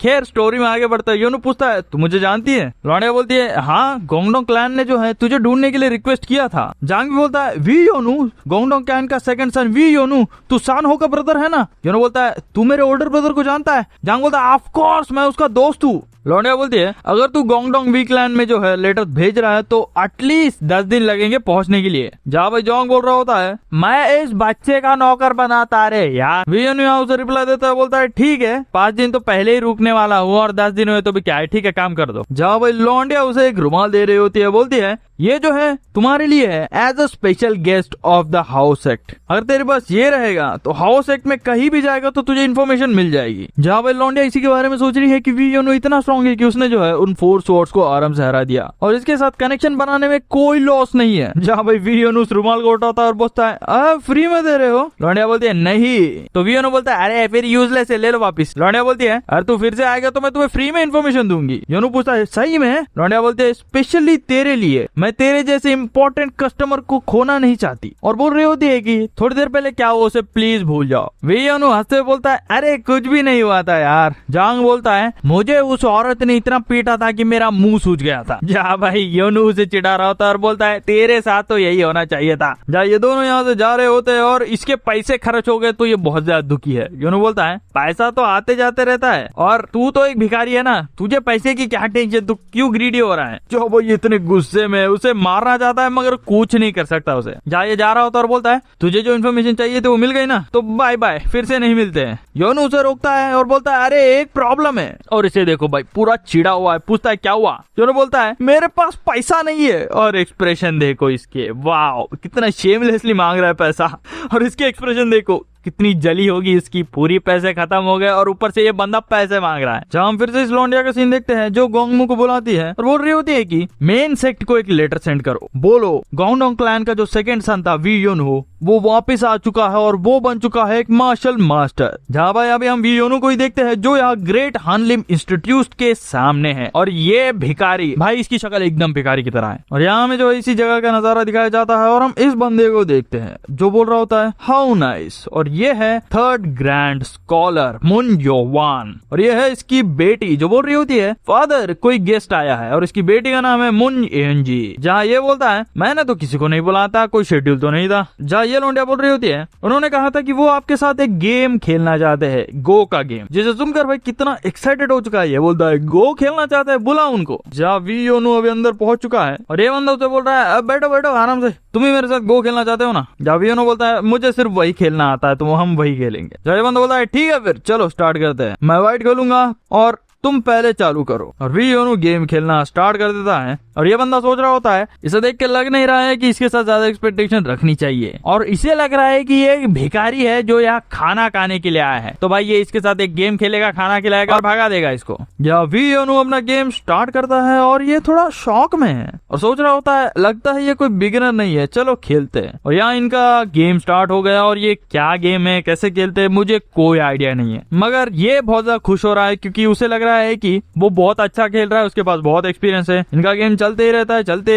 खैर स्टोरी में आगे बढ़ता है। योनू पूछता है तू मुझे जानती है? लौंडिया बोलती है हाँ, गोंगडोंग क्लैन ने जो है तुझे ढूंढने के लिए रिक्वेस्ट किया था। जांग भी बोलता है वी योनू, गोंगडोंग क्लैन का सेकंड सन वी योनू, तू सान हो का ब्रदर है ना? योनू बोलता है तू मेरे ओल्डर ब्रदर को जानता है? जांग बोलता है ऑफ कोर्स, मैं उसका दोस्त हूँ। लौंडिया बोलती है अगर तू गोंगडोंग वी क्लैन में जो है लेटर भेज रहा है तो एटलीस्ट 10 दिन लगेंगे पहुंचने के लिए। जहाँ भाई जोंग बोल रहा होता है मैं इस बच्चे का नौकर बनाता रे यार। वी योनू यहाँ उसे रिप्लाई देता है, बोलता है ठीक है 5 दिन तो पहले ही रुकने वाला हूँ और 10 दिन हुए तो भी क्या है, ठीक है काम कर दो। जहाँ भाई लौंडिया उसे एक रुमाल दे रही होती है, बोलती है ये जो है तुम्हारे लिए है as a special guest of the house act. अगर तेरे पास ये रहेगा तो हाउस एक्ट में कहीं भी जाएगा तो तुझे इन्फॉर्मेशन मिल जाएगी। जहाँ भाई लौंडिया इसी के बारे में सोच रही है कि वी योनू इतना स्ट्रॉन्ग है कि उसने जो है उन 4 स्वॉर्ड्स को आराम से हरा दिया और इसके साथ कनेक्शन बनाने में कोई लॉस नहीं है। जहाँ भाई वी योनू उस रुमाल को उठाता है और बोलता है फ्री में दे रहे हो? लौंडिया बोलती है नहीं। तो वी योनू बोलता है अरे फिर यूजलेस है, ले लो वापिस। लौंडिया बोलती है अरे तू फिर से आएगा तो मैं तुम्हें फ्री में इन्फॉर्मेशन दूंगी। योनू पूछता है सही में? लौंडिया बोलती है स्पेशली तेरे लिए, मैं तेरे जैसे इंपॉर्टेंट कस्टमर को खोना नहीं चाहती। और बोल रही होती है कि थोड़ी देर पहले क्या हुआ उसे प्लीज भूल जाओ। वी योनू हंसते हुए बोलता है अरे कुछ भी नहीं हुआ था यार। जांग बोलता है मुझे उस औरत ने इतना पीटा था कि मेरा मुंह सूज गया था। जा भाई योनू उसे चिढ़ा रहा होता है और बोलता है तेरे साथ तो यही होना चाहिए था। जा ये दोनों यहाँ से जा रहे होते हैं और इसके पैसे खर्च हो गए तो ये बहुत ज्यादा दुखी है। योनू बोलता है पैसा तो आते जाते रहता है और तू तो एक भिखारी है ना, तुझे पैसे की क्या टेंशन, तू क्यों ग्रीडी हो रहा है? जो वो इतने गुस्से में उसे मारना चाहता है मगर कुछ नहीं कर सकता उसे। ये जा रहा होता और बोलता है तुझे जो इन्फॉर्मेशन चाहिए थी वो मिल गई ना, तो बाय बाय, फिर से नहीं मिलते हैं। योनू उसे रोकता है और बोलता है अरे एक प्रॉब्लम है। और इसे देखो भाई पूरा चिड़ा हुआ है, पूछता है क्या हुआ? योनू बोलता है मेरे पास पैसा नहीं है। और एक्सप्रेशन देखो इसके, वाह कितना शेमलेसली मांग रहा है पैसा। और इसके एक्सप्रेशन देखो कितनी जली होगी इसकी, पूरी पैसे खत्म हो गए और ऊपर से ये बंदा पैसे मांग रहा है। जहाँ हम फिर से इस लौंडिया का सीन देखते हैं जो गोंगमू को बुलाती है और बोल रही होती है कि मेन सेक्ट को एक लेटर सेंड करो, बोलो गोंगडोंग क्लैन का जो सेकंड सन था वी योनू वो वापस आ चुका है और वो बन चुका है एक मार्शल मास्टर। जहाँ भाई अभी हम वी योनू को ही देखते हैं जो यहाँ ग्रेट हानलिम इंस्टीट्यूट के सामने है और ये भिखारी भाई इसकी शक्ल एकदम भिखारी की तरह है। और यहाँ में जो इसी जगह का नजारा दिखाया जाता है और हम इस बंदे को देखते हैं जो बोल रहा होता है हाउ नाइस। और ये है 3rd ग्रैंड स्कॉलर मुन योवान और ये है इसकी बेटी जो बोल रही होती है फादर कोई गेस्ट आया है और इसकी बेटी का नाम है मुन एनजी। जहाँ ये बोलता है मैंने तो किसी को नहीं बुलाता, कोई शेड्यूल तो नहीं था। जहाँ ये लौंडिया बोल रही होती है उन्होंने कहा था कि वो आपके साथ एक गेम खेलना चाहते हैं, गो का गेम, जिसे सुनकर भाई कितना एक्साइटेड हो चुका है। ये बोलता है गो खेलना चाहते हैं, बुला उनको। जहाँ वी योनू अभी अंदर पहुंच चुका है और ये बंदा उसे बोल रहा है अब बैठो बैठो आराम से, तुम ही मेरे साथ गो खेलना चाहते हो ना? जहाँ वी योनू बोलता है मुझे सिर्फ वही खेलना आता है तो हम वही खेलेंगे। जय बंदा बोलता है ठीक है फिर चलो स्टार्ट करते हैं, मैं वाइट खेलूंगा और तुम पहले चालू करो। और वी योनू गेम खेलना स्टार्ट कर देता है और ये बंदा सोच रहा होता है, इसे देख के लग नहीं रहा है कि इसके साथ ज्यादा एक्सपेक्टेशन रखनी चाहिए और इसे लग रहा है कि ये एक भिखारी है जो यहाँ खाना खाने के लिए आया है, तो भाई ये इसके साथ एक गेम खेलेगा, खाना खिलाएगा और भगा देगा इसको। या वी योनू अपना गेम स्टार्ट करता है और ये थोड़ा शॉक में है और सोच रहा होता है लगता है ये कोई बिगिनर नहीं है, चलो खेलते हैं। और यहाँ इनका गेम स्टार्ट हो गया और ये क्या गेम है, कैसे खेलते हैं, मुझे कोई आइडिया नहीं है, मगर ये बहुत ज्यादा खुश हो रहा है क्योंकि उसे लग रहा है कि वो बहुत अच्छा खेल रहा है, उसके पास बहुत एक्सपीरियंस है। इनका गेम चलते ही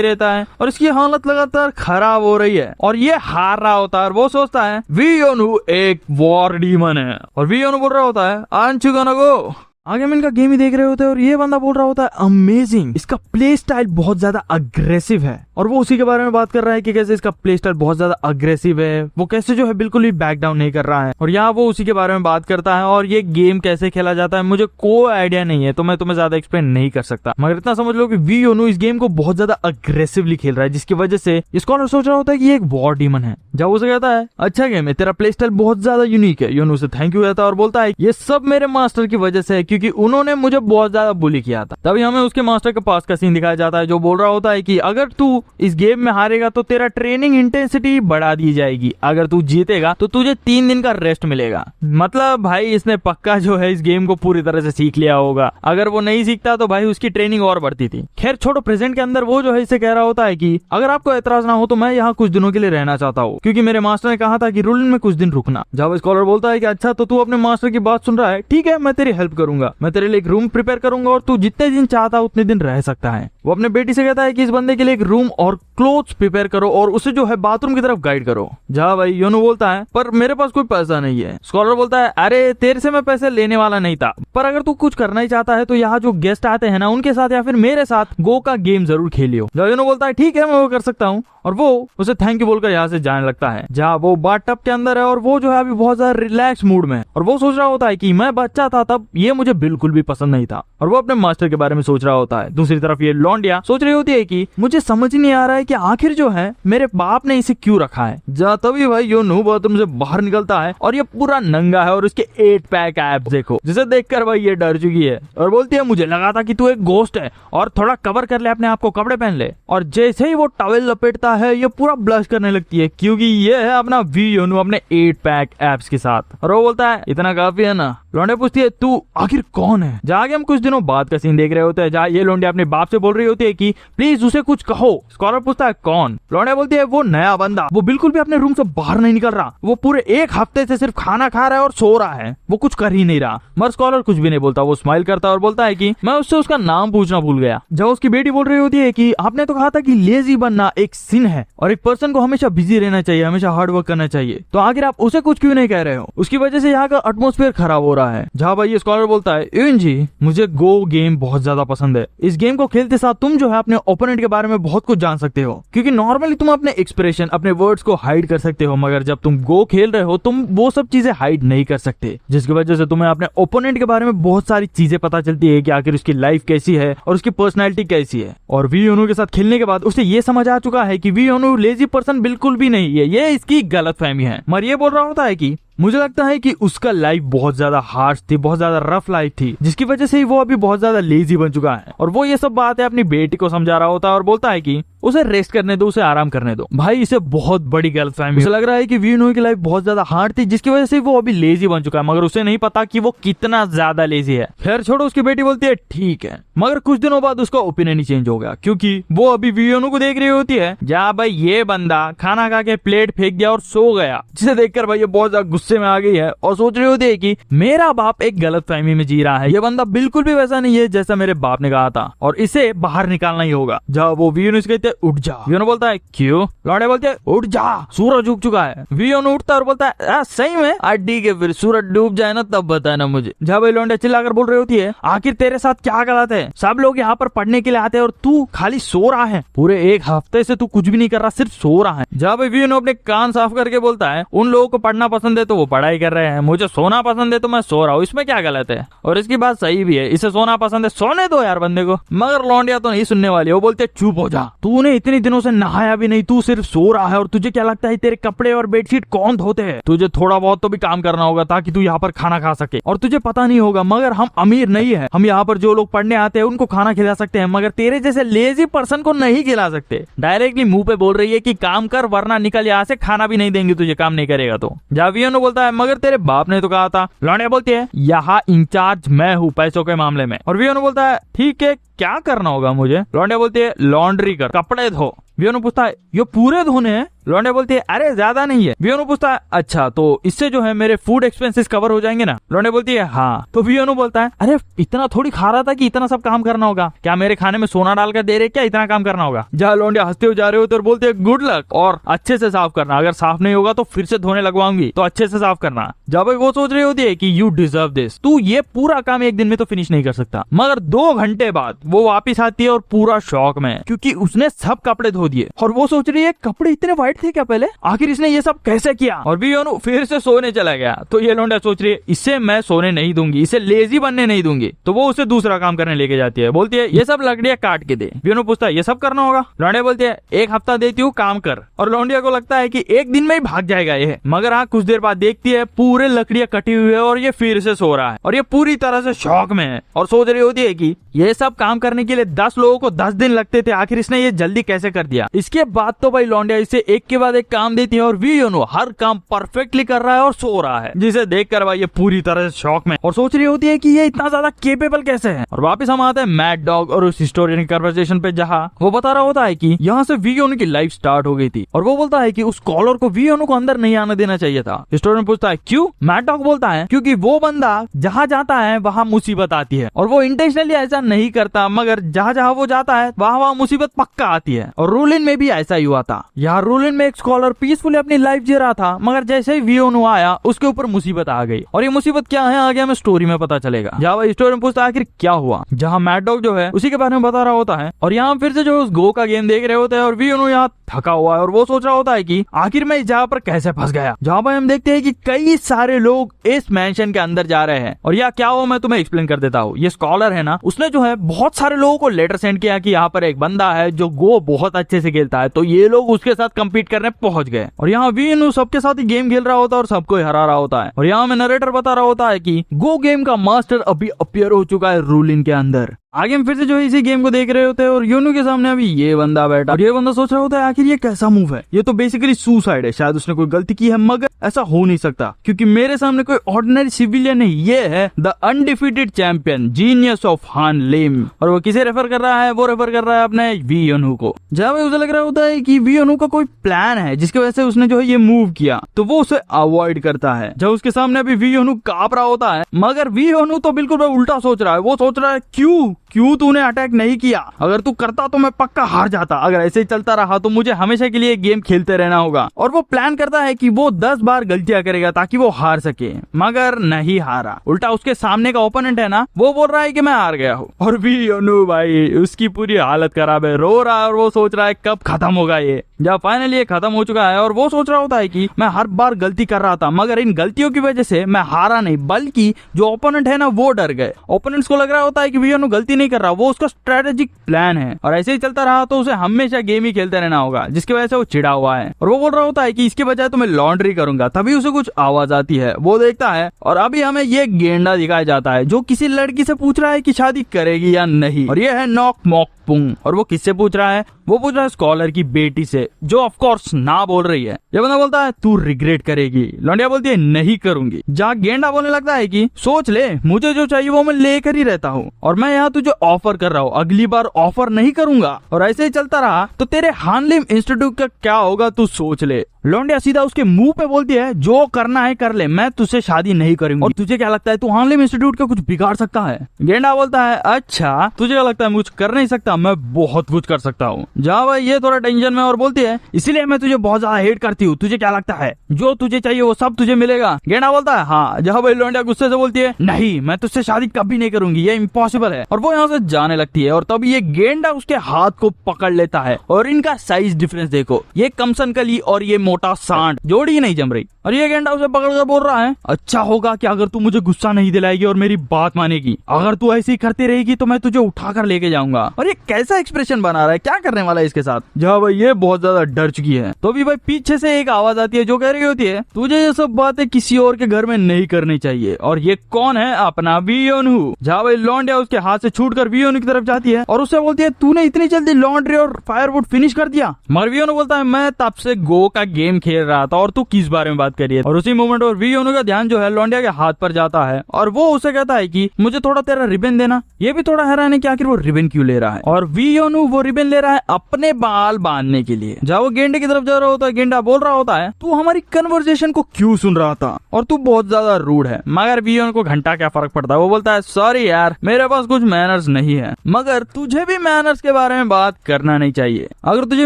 रहता है और इसकी हालत लगातार खराब हो रही है और ये हार रहा होता है और वो सोचता है वी योनू एक वॉर डीमन है। और वी योनू बोल रहा होता है आंट यू गोना गो। आगे हम इनका गेम ही देख रहे होते हैं और ये बंदा बोल रहा होता है अमेजिंग, इसका प्ले स्टाइल बहुत ज्यादा अग्रेसिव है। और वो उसी के बारे में बात कर रहा है कि कैसे इसका प्ले स्टाइल बहुत ज्यादा अग्रेसिव है, वो कैसे जो है बिल्कुल भी बैक डाउन नहीं कर रहा है। और यहाँ वो उसी के बारे में बात करता है और ये गेम कैसे खेला जाता है मुझे कोई आइडिया नहीं है, तो मैं तुम्हें ज्यादा एक्सप्लेन नहीं कर सकता, मगर इतना समझ लो कि वी योनू इस गेम को बहुत ज्यादा अग्रेसिवली खेल रहा है, जिसकी वजह से स्कॉलर सोच रहा होता है कि ये एक वॉर डीमन है। जब उसे कहता है अच्छा गेम है, तेरा प्ले स्टाइल बहुत ज्यादा यूनिक है, योनू से थैंक यू कहता है और बोलता है ये सब मेरे मास्टर की वजह से है क्योंकि उन्होंने मुझे बहुत ज्यादा बुली किया था। तभी हमें उसके मास्टर के पास का सीन दिखाया जाता है जो बोल रहा होता है कि अगर तू इस गेम में हारेगा तो तेरा ट्रेनिंग इंटेंसिटी बढ़ा दी जाएगी, अगर तू जीतेगा तो तुझे 3 दिन का रेस्ट मिलेगा। मतलब भाई इसने पक्का जो है इस गेम को पूरी तरह से सीख लिया होगा, अगर वो नहीं सीखता तो भाई उसकी ट्रेनिंग और बढ़ती थी। खैर छोड़ो, प्रेजेंट के अंदर वो जो है इसे कह रहा होता है कि अगर आपको एतराज ना हो तो मैं यहाँ कुछ दिनों के लिए रहना चाहता हूँ क्योंकि मेरे मास्टर ने कहा था कि रूलिन में कुछ दिन रुकना। जब स्कॉलर बोलता है कि अच्छा तो तू अपने मास्टर की बात सुन रहा है, ठीक है मैं तेरी हेल्प करूंगा, मैं तेरे लिए एक रूम प्रिपेयर करूंगा और तू जितने दिन चाहता उतने दिन रह सकता है। वो अपने बेटी से कहता है कि इस बंदे के लिए एक रूम और क्लोथ्स प्रिपेयर करो और उसे जो है बाथरूम की तरफ गाइड करो। जहाँ भाई योनू बोलता है पर मेरे पास कोई पैसा नहीं है। स्कॉलर बोलता है अरे तेरे से मैं पैसे लेने वाला नहीं था, पर अगर तू कुछ करना ही चाहता है तो यहाँ जो गेस्ट आते हैं ना उनके साथ या फिर मेरे साथ गो का गेम जरूर खेलियो। योनू बोलता है ठीक है मैं वो कर सकता हूँ और वो उसे थैंक यू बोलकर यहाँ से जाने लगता है। जहाँ वो बाथटब के अंदर है और वो जो है अभी बहुत ज्यादा रिलैक्स मूड में है और वो सोच रहा होता है कि मैं बच्चा था तब ये मुझे बिल्कुल भी पसंद नहीं था और वो अपने मास्टर के बारे में सोच रहा होता है। दूसरी तरफ ये लौंडिया सोच रही होती है कि मुझे समझ नहीं आ रहा है कि आखिर जो है मेरे बाप ने इसे क्यों रखा है। जहाँ तभी भाई योनू बाथरूम से बाहर निकलता है और ये पूरा नंगा है और इसके 8 पैक एब्स देखो, जिसे देखकर भाई ये डर चुकी है और बोलती है मुझे लगा था कि तू एक घोस्ट है और थोड़ा कवर कर ले अपने आप को, कपड़े पहन ले। और जैसे ही वो टॉवेल लपेटता है ये पूरा ब्लश करने लगती है क्योंकि ये है अपना वी योनू अपने 8 पैक एब्स के साथ। और वो बोलता है इतना काफी है ना। लौंडिया पूछती है तू आखिर कौन है। जहाँ आगे हम कुछ दिनों बाद का सीन देख रहे होते हैं जहाँ ये लौंडिया अपने बाप से बोल रही होती है कि प्लीज उसे कुछ कहो। स्कॉलर पूछता है कौन। लौंडिया बोलती है वो नया बंदा, वो बिल्कुल भी अपने रूम से बाहर नहीं निकल रहा, वो पूरे 1 हफ्ते से सिर्फ खाना खा रहा है और सो रहा है, वो कुछ कर ही नहीं रहा। मगर स्कॉलर कुछ भी नहीं बोलता, वो स्माइल करता है और बोलता है कि मैं उससे उसका नाम पूछना भूल गया। जब उसकी बेटी बोल रही होती है कि आपने तो कहा था कि लेजी बनना एक सिन है और एक पर्सन को हमेशा बिजी रहना चाहिए, हमेशा हार्ड वर्क करना चाहिए, तो आखिर आप उसे कुछ क्यों नहीं कह रहे हो, उसकी वजह से यहाँ का एटमॉस्फेयर खराब हो रहा है। जहाँ भाई ये स्कॉलर बोलता है यून जी मुझे गो गेम बहुत ज्यादा पसंद है, इस गेम को खेलते साथ तुम जो है अपने ओपोनेंट के बारे में बहुत कुछ जान सकते हो क्योंकि नॉर्मली तुम अपने एक्सप्रेशन अपने वर्ड्स को हाइड कर सकते हो मगर जब तुम गो खेल रहे हो तुम वो सब चीजें हाइड नहीं कर सकते, जिसकी वजह से तुम्हें अपने ओपोनेंट के बारे में बहुत सारी चीजें पता चलती है कि आखिर उसकी लाइफ कैसी है और उसकी पर्सनैलिटी कैसी है। और वी योनू के साथ खेलने के बाद उसे ये समझ आ चुका है कि वी योनू लेजी पर्सन बिल्कुल भी नहीं है, ये इसकी गलतफहमी है। मगर ये बोल रहा होता है कि मुझे लगता है कि उसका लाइफ बहुत ज्यादा हार्श थी, बहुत ज्यादा रफ लाइफ थी, जिसकी वजह से ही वो अभी बहुत ज्यादा लेजी बन चुका है। और वो ये सब बातें अपनी बेटी को समझा रहा होता है और बोलता है कि उसे रेस्ट करने दो, उसे आराम करने दो। भाई इसे बहुत बड़ी गलतफहमी, उसे लग रहा है कि वी योनू की लाइफ बहुत ज्यादा हार्ड थी जिसकी वजह से वो अभी लेजी बन चुका है, मगर उसे नहीं पता कि वो कितना ज्यादा लेजी है। खैर छोड़ो, उसकी बेटी बोलती है ठीक है, मगर कुछ दिनों बाद उसका ओपिनियन ही चेंज हो गया क्योंकि वो अभी वी योनू को देख रही होती है जहाँ भाई ये बंदा खाना खा के प्लेट फेंक दिया और सो गया, जिसे देखकर भाई ये बहुत ज्यादा गुस्से में आ गई है और सोच रही होती है कि मेरा बाप एक गलतफहमी में जी रहा है, ये बंदा बिल्कुल भी वैसा नहीं है जैसा मेरे बाप ने कहा था और इसे बाहर निकालना ही होगा। जब वो वी योनू से कहते उठ जा, वी योनू बोलता है क्यों। लौंडिया बोलते है उठ जा, सूरज उग चुका है। वी योनू उठता है और बोलता है सही में ठीक है, फिर सूरज डूब जाए ना तब बताना मुझे। जब भाई लौंडिया चिल्लाकर बोल रही होती है आखिर तेरे साथ क्या गलत है, सब लोग यहाँ पर पढ़ने के लिए आते हैं और तू खाली सो रहा है, पूरे 1 हफ्ते से तू कुछ भी नहीं कर रहा, सिर्फ सो रहा है। जब भाई वी योनू अपने कान साफ करके बोलता है उन लोगों को पढ़ना पसंद है तो वो पढ़ाई कर रहे हैं, मुझे सोना पसंद है तो मैं सो रहा हूँ, इसमें क्या गलत है। और इसकी बात सही भी है, इसे सोना पसंद है, सोने दो यार बंदे को। मगर लौंडिया तो नहीं सुनने वाली, वो बोलते चुप हो जा, तूने इतने दिनों से नहाया भी नहीं, तू सिर्फ सो रहा है और तुझे क्या लगता है तेरे कपड़े और बेडशीट कौन धोते हैं, तुझे थोड़ा बहुत तो भी काम करना होगा ताकि तू यहाँ पर खाना खा सके। और तुझे पता नहीं होगा मगर हम अमीर नहीं है, हम यहाँ पर जो लोग पढ़ने आते हैं उनको खाना खिला सकते हैं मगर तेरे जैसे लेजी पर्सन को नहीं खिला सकते। डायरेक्टली मुंह पे बोल रही है कि काम कर वरना निकल यहाँ से, खाना भी नहीं देंगे तुझे काम नहीं करेगा तो। जब वी योनू बोलता है मगर तेरे बाप ने तो कहा था। लौंडिया बोलती है यहाँ इंचार्ज मैं हूँ पैसों के मामले में। और वी योनू बोलता है ठीक है क्या करना होगा मुझे। लौंडिया बोलती है लॉन्ड्री कर, कपड़े धो। वी योनू पूछता है ये पूरे धोने हैं। लौंडिया बोलती है अरे ज्यादा नहीं है। वी योनू पूछता है अच्छा तो इससे जो है मेरे फूड एक्सपेंसेस कवर हो जाएंगे ना। लौंडिया बोलती है हाँ। तो वी योनू बोलता है अरे इतना थोड़ी खा रहा था कि इतना सब काम करना होगा, क्या मेरे खाने में सोना डालकर दे रहे, क्या इतना काम करना होगा। जहाँ लौंडिया हंसते हुए जा रहे होते और बोलते हैं गुड लक और अच्छे से साफ करना, अगर साफ नहीं होगा तो फिर से धोने लगवाऊंगी तो अच्छे से साफ करना। जब वो सोच रही होती है कि यू डिजर्व दिस, तू ये पूरा काम 1 दिन में तो फिनिश नहीं कर सकता। मगर 2 घंटे बाद वो वापिस आती है और पूरा शॉक में क्योंकि उसने सब कपड़े धो दिए और वो सोच रही है कपड़े इतने व्हाइट थे क्या पहले, आखिर इसने ये सब कैसे किया। और वी योनू फिर से सोने चला गया। तो ये लौंडिया सोच रही है इसे मैं सोने नहीं दूंगी, इसे लेजी बनने नहीं दूंगी। तो वो उसे दूसरा काम करने लेके जाती है, बोलती है ये सब लकड़ियां काट के दे। वी योनू पूछता है ये सब करना होगा। लौंडिया बोलती है 1 हफ्ता देती हूँ काम कर। और लौंडिया को लगता है कि 1 दिन में ही भाग जाएगा ये, मगर हाँ कुछ देर बाद देखती है पूरे लकड़ियां कटी हुई है और ये फिर से सो रहा है और ये पूरी तरह से शॉक में है और सोच रही होती है कि ये सब काम करने के लिए 10 लोगों को 10 दिन लगते थे, आखिर इसने ये जल्दी कैसे कर दिया। दिया। इसके बाद तो भाई लौंडिया इसे एक के बाद एक काम देती है और वी योनो हर काम परफेक्टली कर रहा है और सो रहा है, जिसे देखकर भाई ये पूरी तरह से शॉक में और सोच रही होती है कि ये इतना ज्यादा केपेबल कैसे है। और वापस हम आते हैं मैड डॉग और उस हिस्टोरियन की कन्वर्सेशन पे, जहाँ वो बता रहा होता है कि यहाँ से वी योनो की लाइफ स्टार्ट हो गई थी और वो बोलता है कि उस कॉलर को वी योनो को अंदर नहीं आने देना चाहिए था। हिस्टोरियन पूछता है क्यों? मैड डॉग बोलता है क्योंकि वो बंदा जहाँ जाता है वहाँ मुसीबत आती है और वो इंटेंशनली ऐसा नहीं करता, मगर जहाँ जहाँ वो जाता है वहाँ वहाँ मुसीबत पक्का आती है। और रूलिन में भी ऐसा ही हुआ था। यहाँ रूलिन में एक स्कॉलर पीसफुली अपनी लाइफ जी रहा था, मगर जैसे ही वी योनो आया उसके ऊपर मुसीबत आ गई। और ये मुसीबत क्या है आगे हमें स्टोरी में पता चलेगा। जहाँ वह स्टोरी में पूछता है आखिर क्या हुआ, जहाँ मैड डॉग जो है उसी के बारे में बता रहा होता है। और यहाँ फिर से जो उस गो का गेम देख रहे होते हैं और वी योनो यहाँ थका हुआ है और वो सोच रहा होता है कि आखिर मैं इस जगह पर कैसे फंस गया। जहाँ पर हम देखते हैं कि कई सारे लोग इस मैंशन के अंदर जा रहे हैं और यह क्या हुआ मैं तुम्हें एक्सप्लेन कर देता हूँ। ये स्कॉलर है ना, उसने जो है बहुत सारे लोगों को लेटर सेंड किया कि यहाँ पर एक बंदा है जो गो बहुत अच्छे से खेलता है, तो ये लोग उसके साथ कम्पीट करने पहुंच गए। और यहाँ वी योनो सबके साथ ही गेम खेल रहा होता है और सबको हरा रहा होता है। और यहाँ में नरेटर बता रहा होता है कि गो गेम का मास्टर अभी अपीयर हो चुका है रूलिन के अंदर। आगे हम फिर से जो है इसी गेम को देख रहे होते हैं और योनो के सामने अभी ये बंदा बैठा और ये बंदा सोच रहा होता है आखिर ये कैसा मूव है, ये तो बेसिकली सुसाइड है, शायद उसने कोई गलती की है, मगर ऐसा हो नहीं सकता क्योंकि मेरे सामने कोई ऑर्डिनरी सिविलियन नहीं, ये है the undefeated champion genius of हान लिम। और वो किसे रेफर कर रहा है? वो रेफर कर रहा है अपने वी योनो को। जहाँ उसे लग रहा होता है कि वी योनो का कोई प्लान है जिसकी वजह से उसने जो है ये मूव किया, तो वो उसे अवॉइड करता है। जब उसके सामने अभी वी योनो कांप रहा होता है, मगर वी योनो तो बिल्कुल उल्टा सोच रहा है। वो सोच रहा है क्यों तूने अटैक नहीं किया? अगर तू करता तो मैं पक्का हार जाता। अगर ऐसे ही चलता रहा तो मुझे हमेशा के लिए गेम खेलते रहना होगा। और वो प्लान करता है कि वो 10 बार गलतियां करेगा ताकि वो हार सके, मगर नहीं हारा। उल्टा उसके सामने का ओपोनेंट है ना, वो बोल रहा है कि मैं हार गया हूँ। और वी योनो भाई उसकी पूरी हालत खराब है, रो रहा है और वो सोच रहा है कब खत्म होगा ये। जब फाइनली ये खत्म हो चुका है और वो सोच रहा होता है कि मैं हर बार गलती कर रहा था, मगर इन गलतियों की वजह से मैं हारा नहीं, बल्कि जो ओपोनेंट है ना वो डर गए। ओपोनेंट्स को लग रहा होता है कि वी योनो गलती नहीं कर रहा, वो उसका स्ट्रेटेजिक प्लान है और ऐसे ही चलता रहा तो उसे हमेशा गेम ही खेलते रहना होगा, जिसकी वजह से वो चिढ़ा हुआ है। और वो बोल रहा होता है कि इसके बजाय तो मैं लॉन्ड्री करूंगा। तभी उसे कुछ आवाज आती है, वो देखता है और अभी हमें ये गेंडा दिखाया जाता है जो किसी लड़की से पूछ रहा है कि शादी करेगी या नहीं। और ये है नॉक मॉक पुंग। और वो किससे पूछ रहा है? वो पूछ रहा है स्कॉलर की बेटी से, जो ऑफ कोर्स ना बोल रही है। ये बंदा बोलता है तू रिग्रेट करेगी। लौंडिया बोलती है नहीं करूंगी। जहाँ गेंडा बोलने लगता है कि सोच ले, मुझे जो चाहिए वो मैं लेकर ही रहता हूँ और मैं यहाँ तुझे ऑफर कर रहा हूँ, अगली बार ऑफर नहीं करूंगा। और ऐसे ही चलता रहा तो तेरे हान लिम इंस्टीट्यूट का क्या होगा तू सोच ले। लौंडिया सीधा उसके मुंह पे बोलती है जो करना है कर ले, मैं तुझसे शादी नहीं करूंगी। और तुझे क्या लगता है तू हान लिम इंस्टीट्यूट का कुछ बिगाड़ सकता है? गेंडा बोलता है अच्छा तुझे क्या लगता है मैं कुछ कर नहीं सकता? मैं बहुत कुछ कर सकता हूँ। जहाँ भाई ये थोड़ा टेंशन में और बोलती है इसलिए मैं तुझे बहुत ज्यादा हेट करती हूँ, तुझे क्या लगता है जो तुझे चाहिए वो सब तुझे मिलेगा? गेंडा बोलता है हाँ। जहाँ भाई लौंडिया गुस्से से बोलती है नहीं मैं तुझसे शादी कभी नहीं करूंगी, ये इम्पॉसिबल है। और वो यहाँ से जाने लगती है और तब ये गेंडा उसके हाथ को पकड़ लेता है और इनका साइज डिफरेंस देखो, ये कमसन कली और ये मोटा सांड, जोड़ी ही नहीं जम रही। और ये गेंडा उसे पकड़कर बोल रहा है अच्छा होगा कि अगर तू मुझे गुस्सा नहीं दिलाएगी और मेरी बात मानेगी, अगर तू ऐसे ही करती रहेगी तो मैं तुझे उठाकर लेके जाऊंगा। और ये कैसा एक्सप्रेशन बना रहा है, क्या करने वाला है इसके साथ? जहाँ भाई ये बहुत ज्यादा डर चुकी है तो भी भाई पीछे से एक आवाज आती है जो कह रही होती है तुझे ये सब बातें किसी और के घर में नहीं करनी चाहिए। और ये कौन है? अपना वी योनो। जहाँ भाई लौंडिया उसके हाथ से छूटकर वी योनो की तरफ जाती है और उससे बोलती है तूने इतनी जल्दी लॉन्ड्री और फायरवुड फिनिश कर दिया? मगर वी योनो बोलता है मैं तब से गो का गेम खेल रहा था और तू किस बारे में बात कर रही है? और उसी मोमेंट और वी योनो का ध्यान जो है लौंडिया के हाथ पर जाता है और वो उसे कहता है कि मुझे थोड़ा तेरा रिबन देना। ये भी थोड़ा हैरान है कि आखिर वो रिबन क्यों ले रहा है। और वी योनो वो रिबन ले रहा है अपने बाल बांधने के लिए। जब वो गेंडे की तरफ जा रहा होता है गेंडा बोल रहा होता है तू हमारी कन्वर्सेशन को क्यों सुन रहा था और तू बहुत ज्यादा रूड है। मगर वी योनो को घंटा क्या फर्क पड़ता है, वो बोलता है सॉरी यार मेरे पास कुछ मैनर्स नहीं है। मगर तुझे भी मैनर्स के बारे में बात करना नहीं चाहिए। अगर तुझे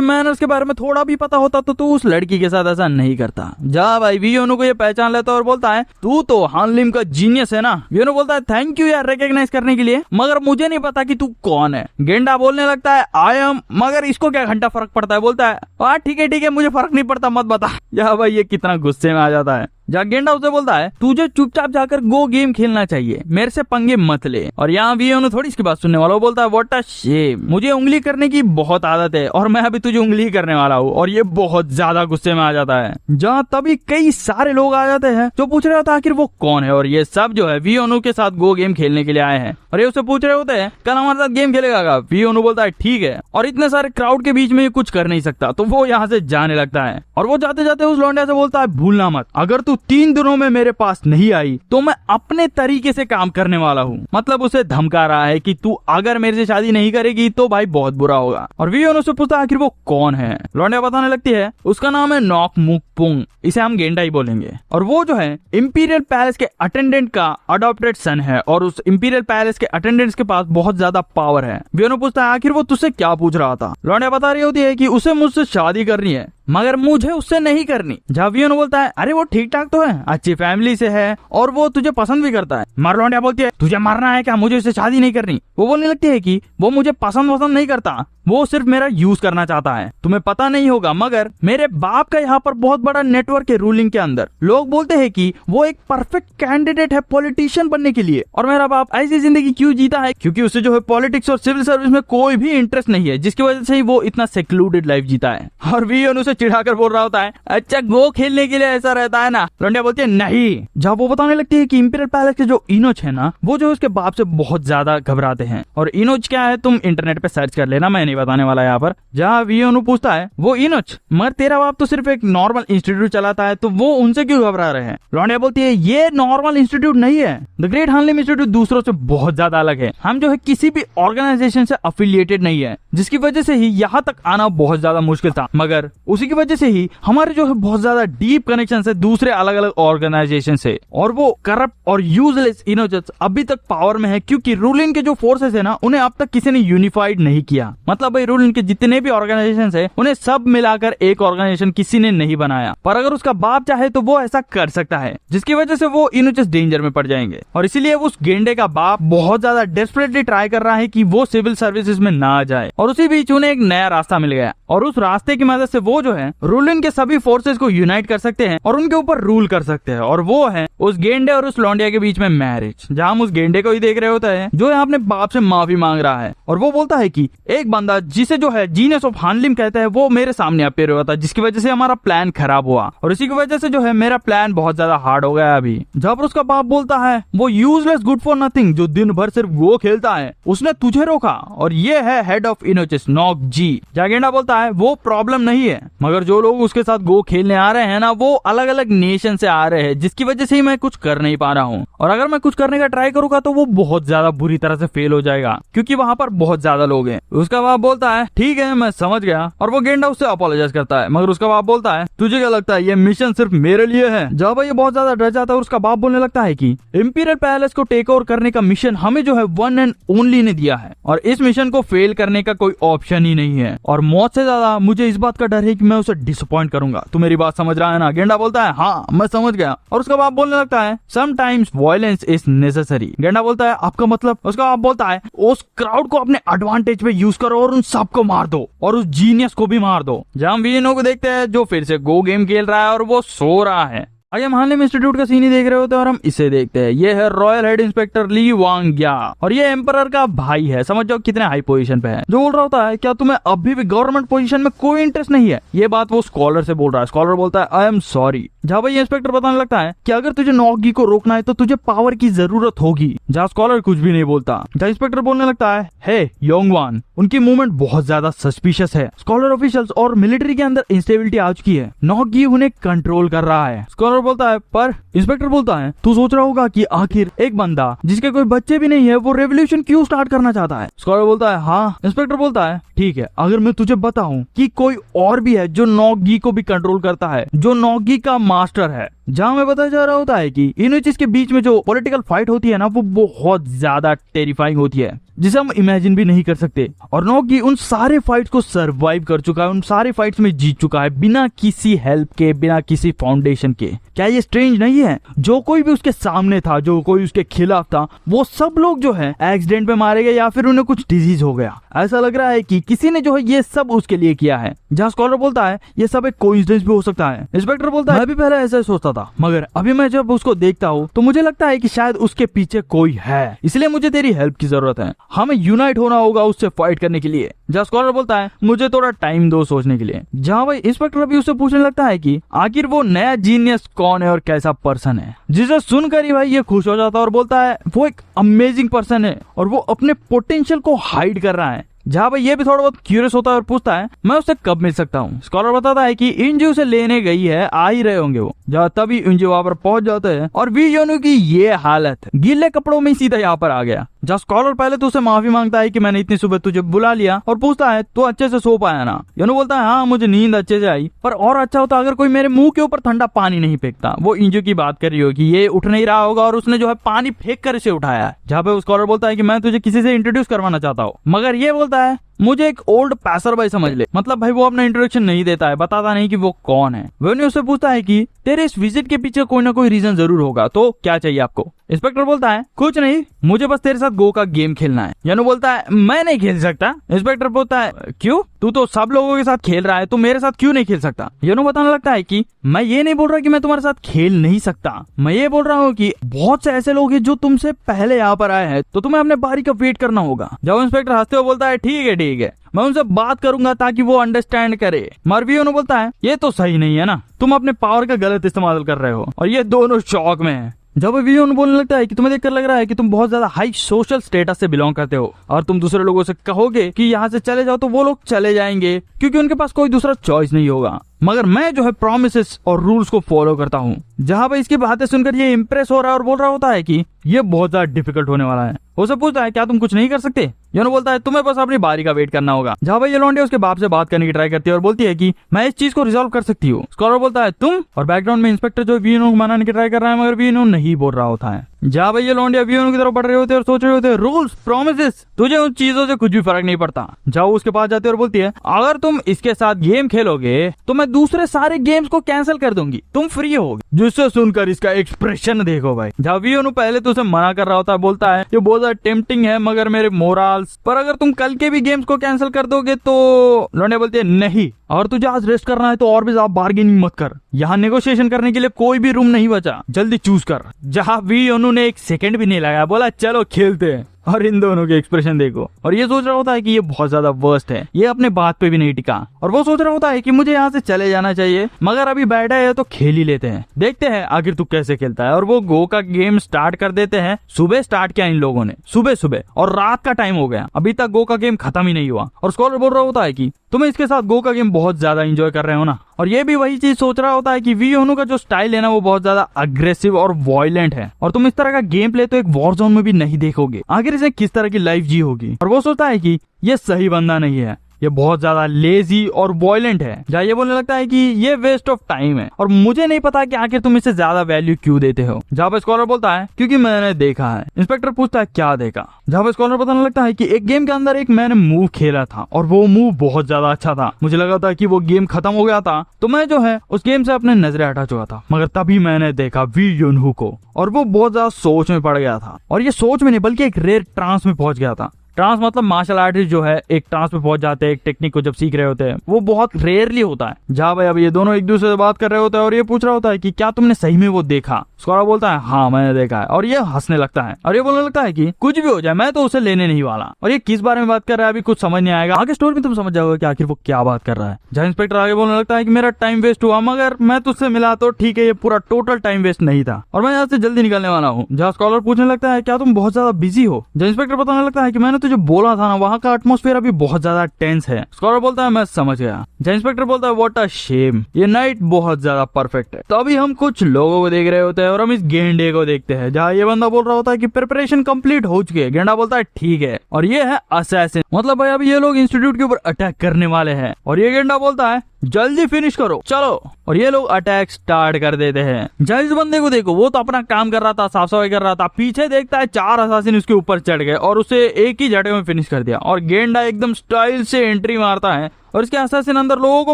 मैनर्स के बारे में थोड़ा भी पता होता तो तू उस लड़की के साथ ऐसा नहीं करता। जा भाई वी योनो को ये पहचान लेता और बोलता है तू तो हान लिम का जीनियस है ना। वी योनो बोलता है थैंक यू यार रिकॉग्नाइज करने के लिए, मगर मुझे नहीं पता कि तू कौन है। गेंडा बोलने लगता है आई एम, मगर इसको क्या घंटा फर्क पड़ता है। बोलता है हाँ ठीक है मुझे फर्क नहीं पड़ता मत बता। या भाई ये कितना गुस्से में आ जाता है। जहाँ गेंडा उसे बोलता है तुझे चुपचाप जाकर गो गेम खेलना चाहिए, मेरे से पंगे मत ले। और यहाँ भी थोड़ी इसकी बात सुनने वाला, वो बोलता है व्हाट अ शेम, मुझे उंगली करने की बहुत आदत है और मैं अभी तुझे उंगली करने वाला हूँ। और ये बहुत ज्यादा गुस्से में आ जाता है। जहाँ तभी कई सारे लोग आ जाते हैं जो पूछ रहे होते हैं आखिर वो कौन है, और ये सब जो है वियोनु के साथ गो गेम खेलने के लिए आए हैं। और ये उससे पूछ रहे होते हैं कल हमारे साथ गेम खेलेगा? वियोनु बोलता है ठीक है, और इतने सारे क्राउड के बीच में ये कुछ कर नहीं सकता, तो वो यहाँ से जाने लगता है। और वो जाते जाते उस लौंडिया से बोलता है भूलना मत, अगर तू 3 दिनों में मेरे पास नहीं आई तो मैं अपने तरीके से काम करने वाला हूँ। मतलब उसे धमका रहा है कि तू अगर मेरे से शादी नहीं करेगी तो भाई बहुत बुरा होगा। और वियोनु से पूछता है आखिर वो कौन है? लौंडिया बताने लगती है उसका नाम है नॉक मुक पुंग, इसे हम गेंडा ही बोलेंगे। और वो जो है इंपीरियल पैलेस के अटेंडेंट का अडॉप्टेड सन है, और उस इंपीरियल पैलेस के अटेंडेंट्स के पास बहुत ज्यादा पावर है। वियोनु पूछता है आखिर वो तुझसे क्या पूछ रहा था? लौंडिया बता रही होती है कि उसे मुझसे शादी करनी है मगर मुझे उससे नहीं करनी। जहाँ वियोनु बोलता है अरे वो ठीक ठाक तो है, अच्छी फैमिली से है और वो तुझे पसंद भी करता है। मगर लौंडिया बोलती है तुझे मरना है क्या, मुझे उससे शादी नहीं करनी। वो बोलने लगती है कि वो मुझे पसंद नहीं करता, वो सिर्फ मेरा यूज करना चाहता है। तुम्हें पता नहीं होगा मगर मेरे बाप का यहाँ पर बहुत बड़ा नेटवर्क है रूलिंग के अंदर। लोग बोलते हैं कि वो एक परफेक्ट कैंडिडेट है पॉलिटिशियन बनने के लिए, और मेरा बाप ऐसी जिंदगी क्यों जीता है क्योंकि उसे जो है पॉलिटिक्स और सिविल सर्विस में कोई भी इंटरेस्ट नहीं है, जिसकी वजह से ही वो इतना सेक्लूडेड लाइफ जीता है। और वियोनु उसे चिढ़ाकर बोल रहा होता है अच्छा गो खेलने के लिए ऐसा रहता है ना। लौंडिया बोलती है नहीं। जब वो बताने लगती है कि इंपीरियल पैलेस के जो इनोच है ना, वो जो उसके बाप से बहुत ज्यादा घबराते हैं। और इनोच क्या है तुम इंटरनेट पे सर्च कर लेना, मैं नहीं बताने वाला यहाँ पर। जहाँ वियोनु पूछता है वो इनोच, मगर तेरा बाप तो सिर्फ एक नॉर्मल इंस्टीट्यूट चलाता है, तो वो उनसे क्यों घबरा रहे हैं? लौंडिया बोलती है ये नॉर्मल इंस्टीट्यूट नहीं है, द ग्रेट हानलिम इंस्टीट्यूट दूसरों से बहुत ज्यादा अलग है। हम जो है किसी भी ऑर्गेनाइजेशन से अफिलिएटेड नहीं है, जिसकी वजह से ही यहाँ तक आना बहुत ज्यादा मुश्किल था। मगर उसी की वजह से ही हमारे जो है बहुत ज्यादा डीप कनेक्शन है दूसरे अलग अलग ऑर्गेनाइजेशन से। और वो करप्ट और यूजलेस इनोजेंट्स अभी तक पावर में है क्योंकि रूलिंग के जो फोर्सेस है ना, उन्हें अब तक किसी ने यूनिफाइड नहीं किया। मतलब भाई रूलिंग के जितने भी ऑर्गेनाइजेशन है उन्हें सब मिलाकर एक ऑर्गेनाइजेशन किसी ने नहीं बनाया। पर अगर उसका बाप चाहे तो वो ऐसा कर सकता है, जिसकी वजह से वो इनोजेंट्स डेंजर में पड़ जाएंगे। और इसीलिए उस गेंडे का बाप बहुत ज्यादा डेस्परेटली ट्राई कर रहा है कि वो सिविल सर्विसेज में ना जाए। और उसी बीच उन्हें एक नया रास्ता मिल गया, और उस रास्ते की मदद से वो जो है रूलिंग के सभी फोर्सेस को यूनाइट कर सकते हैं और उनके ऊपर रूल कर सकते हैं। और वो है उस गेंडे और उस लौंडिया के बीच में मैरिज, जहाँ हम उस गेंडे को ही देख रहे होते हैं जो यहाँ अपने बाप से माफी मांग रहा है। और वो बोलता है कि एक बंदा जिसे जो है जीनियस ऑफ हानलिम कहता है वो मेरे सामने अपीयर हुआ था, जिसकी वजह से हमारा प्लान खराब हुआ, और इसी की वजह से जो है मेरा प्लान बहुत ज्यादा हार्ड हो गया अभी। जहाँ पर उसका बाप बोलता है वो यूजलेस गुड फॉर नथिंग जो दिन भर सिर्फ वो खेलता है, उसने तुझे रोका, और ये है हेड ऑफ इनोचिस नॉक जी। जागेंडा बोलता है वो प्रॉब्लम नहीं है, मगर जो लोग उसके साथ गो खेलने आ रहे हैं ना, वो अलग अलग नेशन से आ रहे हैं, जिसकी वजह से ही मैं कुछ कर नहीं पा रहा हूँ। और अगर मैं कुछ करने का ट्राई करूंगा तो वो बहुत ज्यादा बुरी तरह से फेल हो जाएगा क्योंकि वहाँ पर बहुत ज्यादा लोग हैं। उसका बाप बोलता है ठीक है मैं समझ गया, और वो गेंडा उससे अपोलोजाइज करता है। मगर उसका बाप बोलता है तुझे क्या लगता है ये मिशन सिर्फ मेरे लिए है? जब ये बहुत ज्यादा डर जाता है, उसका बाप बोलने लगता है कि इंपीरियल पैलेस को टेक ओवर करने का मिशन हमें जो है वन एंड ओनली ने दिया है, और इस मिशन को फेल करने का कोई ऑप्शन ही नहीं है। और मौत से ज्यादा मुझे इस बात का डर है कि मैं उसे डिसअपॉइंट करूंगा। तू मेरी बात समझ रहा है ना? गेंडा बोलता है हाँ मैं समझ गया। और उसका बाप बोलने लगता है समटाइम्स वायलेंस इज नेसेसरी। गेंडा बोलता है आपका मतलब? उसका बाप बोलता है उस क्राउड को अपने एडवांटेज पे यूज करो और उन सबको मार दो, और उस जीनियस को भी मार दो। जहाँ हम विनो को देखते हैं जो फिर से गो गेम खेल रहा है और वो सो रहा है। आगे हम हानलिम इंस्टीट्यूट का सीन ही देख रहे होते हैं और हम इसे देखते हैं। ये है रॉयल हेड इंस्पेक्टर ली वांग्या, और ये एम्परर का भाई है। समझ जाओ कितने हाई पोजीशन पे है। जो बोल रहा होता है क्या तुम्हें अभी भी गवर्नमेंट पोजीशन में कोई इंटरेस्ट नहीं है? ये बात वो स्कॉलर से बोल रहा है। स्कॉलर बोलता है आई एम सॉरी। जहाँ भाई इंस्पेक्टर बताने लगता है कि अगर तुझे नॉगी को रोकना है तो तुझे पावर की जरूरत होगी। जहाँ स्कॉलर कुछ भी नहीं बोलता। जहाँ इंस्पेक्टर बोलने लगता है हे योंगवान, उनकी मूवमेंट बहुत ज्यादा सस्पिशियस है। स्कॉलर ऑफिशियल्स और मिलिट्री के अंदर इंस्टेबिलिटी आ चुकी है। नॉगी उन्हें कंट्रोल कर रहा है। स्कॉलर बोलता है पर इंस्पेक्टर बोलता है तू सोच रहा होगा कि आखिर एक बंदा जिसके कोई बच्चे भी नहीं है वो रेवोल्यूशन क्यों स्टार्ट करना चाहता है? स्कॉलर बोलता है हाँ। इंस्पेक्टर बोलता है ठीक है, अगर मैं तुझे बताऊं कि कोई और भी है जो नॉगी को भी कंट्रोल करता है, जो नॉगी का मास्टर है। जहाँ मैं बताया जा रहा होता है कि इन चीज के बीच में जो पॉलिटिकल फाइट होती है ना, वो बहुत ज्यादा टेरिफाइंग होती है, जिसे हम इमेजिन भी नहीं कर सकते। और नॉगी उन सारे फाइट्स को सरवाइव कर चुका है, उन सारे फाइट्स में जीत चुका है बिना किसी हेल्प के, बिना किसी फाउंडेशन के। क्या ये स्ट्रेंज नहीं है? जो कोई भी उसके सामने था, जो कोई उसके खिलाफ था, वो सब लोग जो है एक्सीडेंट में मारे गए या फिर उन्हें कुछ डिजीज हो गया। ऐसा लग रहा है कि किसी ने जो है ये सब उसके लिए किया है। जहाँ स्कॉलर बोलता है ये सब एक कोइंसिडेंस भी हो सकता है। इंस्पेक्टर बोलता है मैं भी पहले ऐसा सोचता था, था, मगर अभी मैं जब उसको देखता हूँ तो मुझे लगता है कि शायद उसके पीछे कोई है, इसलिए मुझे तेरी हेल्प की जरूरत है। हमें यूनाइट होना होगा उससे फाइट करने के लिए। जहाँ स्कॉलर बोलता है मुझे थोड़ा टाइम दो सोचने के लिए। जहाँ भाई इंस्पेक्टर अभी उससे पूछने लगता है कि आखिर वो नया जीनियस कौन है और कैसा पर्सन है, जिसे सुनकर ही भाई ये खुश हो जाता है और बोलता है वो एक अमेजिंग पर्सन है और वो अपने पोटेंशियल को हाइड कर रहा है। जहाँ भाई ये भी थोड़ा बहुत क्यूरियस होता है और पूछता है मैं उससे कब मिल सकता हूँ। स्कॉलर बताता है कि इंजी उसे लेने गई है, आ ही रहे होंगे वो। जहाँ तभी इंजी वहाँ पर पहुंच जाते हैं और वी योनू की ये हालत, गीले कपड़ों में सीधा यहाँ पर आ गया। जहाँ स्कॉलर पहले तो उसे माफी मांगता है कि मैंने इतनी सुबह तुझे बुला लिया और पूछता है तू अच्छे से सो पाया ना। योनू बोलता है हाँ मुझे नींद अच्छे से आई, पर और अच्छा होता अगर कोई मेरे मुंह के ऊपर ठंडा पानी नहीं फेंकता। वो इंजू की बात कर रही होगी, ये उठ नहीं रहा होगा और उसने जो है पानी फेंक कर इसे उठाया है। जहाँ पे स्कॉलर बोलता है कि मैं तुझे किसी से इंट्रोड्यूस करवाना चाहता हूँ, मगर ये बोलता है मुझे एक ओल्ड पैसर भाई समझ ले। मतलब भाई वो अपना इंट्रोडक्शन नहीं देता है, बताता नहीं कि वो कौन है। वेन्यू उससे पूछता है कि तेरे इस विजिट के पीछे कोई ना कोई रीजन जरूर होगा, तो क्या चाहिए आपको। इंस्पेक्टर बोलता है कुछ नहीं, मुझे बस तेरे साथ गो का गेम खेलना है। यानू बोलता है मैं नहीं खेल सकता। इंस्पेक्टर बोलता है क्यों, तू तो सब लोगों के साथ खेल रहा है, तू मेरे साथ क्यों नहीं खेल सकता। यानू बताने लगता है कि मैं ये नहीं बोल रहा कि मैं तुम्हारे साथ खेल नहीं सकता, मैं ये बोल रहा हूँ कि बहुत से ऐसे लोग हैं जो तुमसे पहले यहाँ पर आए हैं, तो तुम्हें अपने बारी का वेट करना होगा। जब इंस्पेक्टर हंसते हुए बोलता है ठीक है मैं उनसे बात करूंगा ताकि वो अंडरस्टैंड करे। मरवियोनू बोलता है ये तो सही नहीं है ना, तुम अपने पावर का गलत इस्तेमाल कर रहे हो। और ये दोनों शॉक में है। जब वियोन बोलने लगता है कि तुम्हें देखकर लग रहा है कि तुम बहुत ज्यादा हाई सोशल स्टेटस से बिलोंग करते हो और तुम दूसरे लोगों से कहोगे कि यहाँ से चले जाओ तो वो लोग चले जाएंगे क्योंकि उनके पास कोई दूसरा चॉइस नहीं होगा, मगर मैं जो है प्रॉमिसेस और रूल्स को फॉलो करता हूँ। जहाँ पे इसकी बातें सुनकर ये इम्प्रेस हो रहा है और बोल रहा होता है कि ये बहुत ज्यादा डिफिकल्ट होने वाला है। उसे पूछता है क्या तुम कुछ नहीं कर सकते। योनो बोलता है तुम्हें बस अपनी बारी का वेट करना होगा। जहाँ भाई ये लौंडिया उसके बाप से बात करने की ट्राई करती है और बोलती है कि मैं इस चीज को रिजॉल्व कर सकती हूँ। स्कॉलर बोलता है तुम, और बैकग्राउंड में इंस्पेक्टर जो वीनो को मनाने की ट्राई कर रहा है मगर वीनो नहीं बोल रहा होता है। जहाँ भाई ये लौंडिया वीनो की तरफ बढ़ रहे होते हैं और सोच रहे होते हैं रूल्स प्रॉमिसेस, तुझे उन चीजों से कुछ भी फर्क नहीं पड़ता। जाओ उसके पास जाते और बोलती है अगर तुम इसके साथ गेम खेलोगे तो मैं दूसरे सारे गेम्स को कैंसिल कर दूंगी, तुम फ्री होगे। जिससे सुनकर इसका एक्सप्रेशन देखो भाई। जहाँ वीनो पहले तो उसे मना कर रहा होता है, बोलता है ये बहुत ज्यादा टेम्पटिंग है मगर मेरे मोरल्स पर, अगर तुम कल के भी गेम्स को कैंसिल कर दोगे तो लौंडिया बोलती है नहीं, और तुझे आज रेस्ट करना है तो और भी ज्यादा बार्गेनिंग मत कर, यहाँ नेगोशिएशन करने के लिए कोई भी रूम नहीं बचा, जल्दी चूज कर। जहाँ वीनो ने एक सेकंड भी नहीं लगाया, बोला चलो खेलते हैं। और इन दोनों के एक्सप्रेशन देखो। और ये सोच रहा होता है कि ये बहुत ज्यादा वर्स्ट है, ये अपने बात पे भी नहीं टिका और वो सोच रहा होता है कि मुझे यहाँ से चले जाना चाहिए मगर अभी बैठा है तो खेल ही लेते हैं, देखते हैं आखिर तू कैसे खेलता है। और वो गो का गेम स्टार्ट कर देते हैं। सुबह स्टार्ट किया इन लोगों ने, सुबह और रात का टाइम हो गया, अभी तक गो का गेम खत्म ही नहीं हुआ। और स्कॉलर बोल रहा होता है कि तुम इसके साथ गो का गेम बहुत ज्यादा एंजॉय कर रहे हो ना। और ये भी वही चीज सोच रहा होता है कि वीओनू का जो स्टाइल है ना वो बहुत ज्यादा अग्रेसिव और वॉयलेंट है और तुम इस तरह का गेम प्ले तो एक वॉर जोन में भी नहीं देखोगे, आखिर इसे किस तरह की लाइफ जी होगी। और वो सोचता है कि ये सही बंदा नहीं है, ये बहुत ज्यादा लेजी और वॉयलेंट है। जहाँ ये बोलने लगता है कि ये वेस्ट ऑफ टाइम है और मुझे नहीं पता कि आखिर तुम इसे ज्यादा वैल्यू क्यों देते हो। जहाँ पे स्कॉलर बोलता है क्योंकि मैंने देखा है। इंस्पेक्टर पूछता है क्या देखा। जहाँ पे स्कॉलर बताने लगता है कि एक गेम के अंदर एक मैंने मूव खेला था और वो मूव बहुत ज्यादा अच्छा था, मुझे लगा था कि वो गेम खत्म हो गया था तो मैं जो है उस गेम से अपने नजरें हटा चुका था, मगर तभी मैंने देखा वी युनहू को और वो बहुत ज्यादा सोच में पड़ गया था। और ये सोच में नहीं बल्कि एक रेयर ट्रांस में पहुंच गया था। ट्रांस मतलब मार्शल आर्टिस्ट जो है एक ट्रांस में पहुंच जाते हैं, एक टेक्निक को जब सीख रहे होते हैं, वो बहुत रेयरली होता है। जहाँ भाई अब ये दोनों एक दूसरे से बात कर रहे होते हैं और ये पूछ रहा होता है कि क्या तुमने सही में वो देखा। स्कॉलर बोलता है हाँ मैंने देखा है और ये हंसने लगता है और ये बोलने लगता है कि कुछ भी हो जाए मैं तो उसे लेने नहीं वाला। और ये किस बारे में बात कर रहा है अभी कुछ समझ नहीं आएगा, आगे स्टोरी में तुम समझ जाओगे कि आखिर वो क्या बात कर रहा है। जहाँ इंस्पेक्टर आगे बोलने लगता है कि मेरा टाइम वेस्ट हुआ मगर मैं तुझसे मिला तो ठीक है, ये पूरा टोटल टाइम वेस्ट नहीं था और मैं यहाँ से जल्दी निकलने वाला हूँ। जहाँ स्कॉलर पूछने लगता है क्या तुम बहुत ज्यादा बिजी हो। जहाँ इंस्पेक्टर बताने लगता है कि मैंने तुझे बोला था ना वहाँ का एटमॉस्फेयर अभी बहुत ज्यादा टेंस है। स्कॉलर बोलता है मैं समझ गया। जहाँ इंस्पेक्टर बोलता है व्हाट अ शेम, ये नाइट बहुत ज्यादा परफेक्ट है। तो अभी हम कुछ लोगों को देख रहे होते हैं और हम इस गेंडे को देखते हैं। जहाँ ये बंदा बोल रहा होता है कि प्रिपरेशन कंप्लीट हो चुकी है। गेंडा बोलता है ठीक है और ये है असैसिन, मतलब भाई अभी ये लोग इंस्टीट्यूट के ऊपर अटैक करने वाले हैं। और ये गेंडा बोलता है जल्दी फिनिश करो चलो, और ये लोग अटैक स्टार्ट कर देते हैं। जहाँ इस बंदे को देखो, वो तो अपना काम कर रहा था, साफ सफाई कर रहा था, पीछे देखता है 4 असासिन उसके ऊपर चढ़ गए और उसे एक ही झटके में फिनिश कर दिया। और गेंडा एकदम स्टाइल से एंट्री मारता है और इसके असैसिन अंदर लोगों को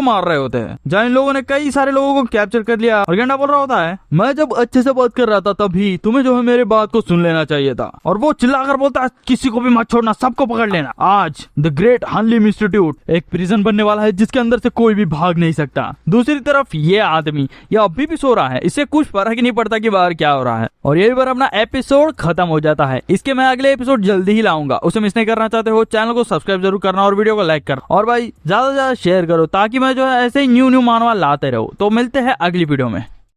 मार रहे होते हैं। जहाँ इन लोगों ने कई सारे लोगों को कैप्चर कर लिया और गेंडा बोल रहा होता है, मैं जब अच्छे से बात कर रहा था तभी तुम्हें जो है मेरी बात को सुन लेना चाहिए था। और वो चिल्लाकर बोलता है, किसी को भी मत छोड़ना, सबको पकड़ लेना। आज द ग्रेट हानलिम इंस्टीट्यूट एक प्रिजन बनने वाला है जिसके अंदर से कोई भी भाग नहीं सकता। दूसरी तरफ ये आदमी ये अभी भी सो रहा है, इससे कुछ फर्क ही नहीं पड़ता कि बाहर क्या हो रहा है। और यही पर अपना एपिसोड खत्म हो जाता है। इसके मैं अगले एपिसोड जल्दी ही लाऊंगा, उसे मिस नहीं करना चाहते हो चैनल को सब्सक्राइब जरूर करना और वीडियो को लाइक करना और भाई ज्यादा से ज्यादा शेयर करो ताकि मैं जो है ऐसे ही न्यू मानवा लाते रहूं। तो मिलते हैं अगली वीडियो में।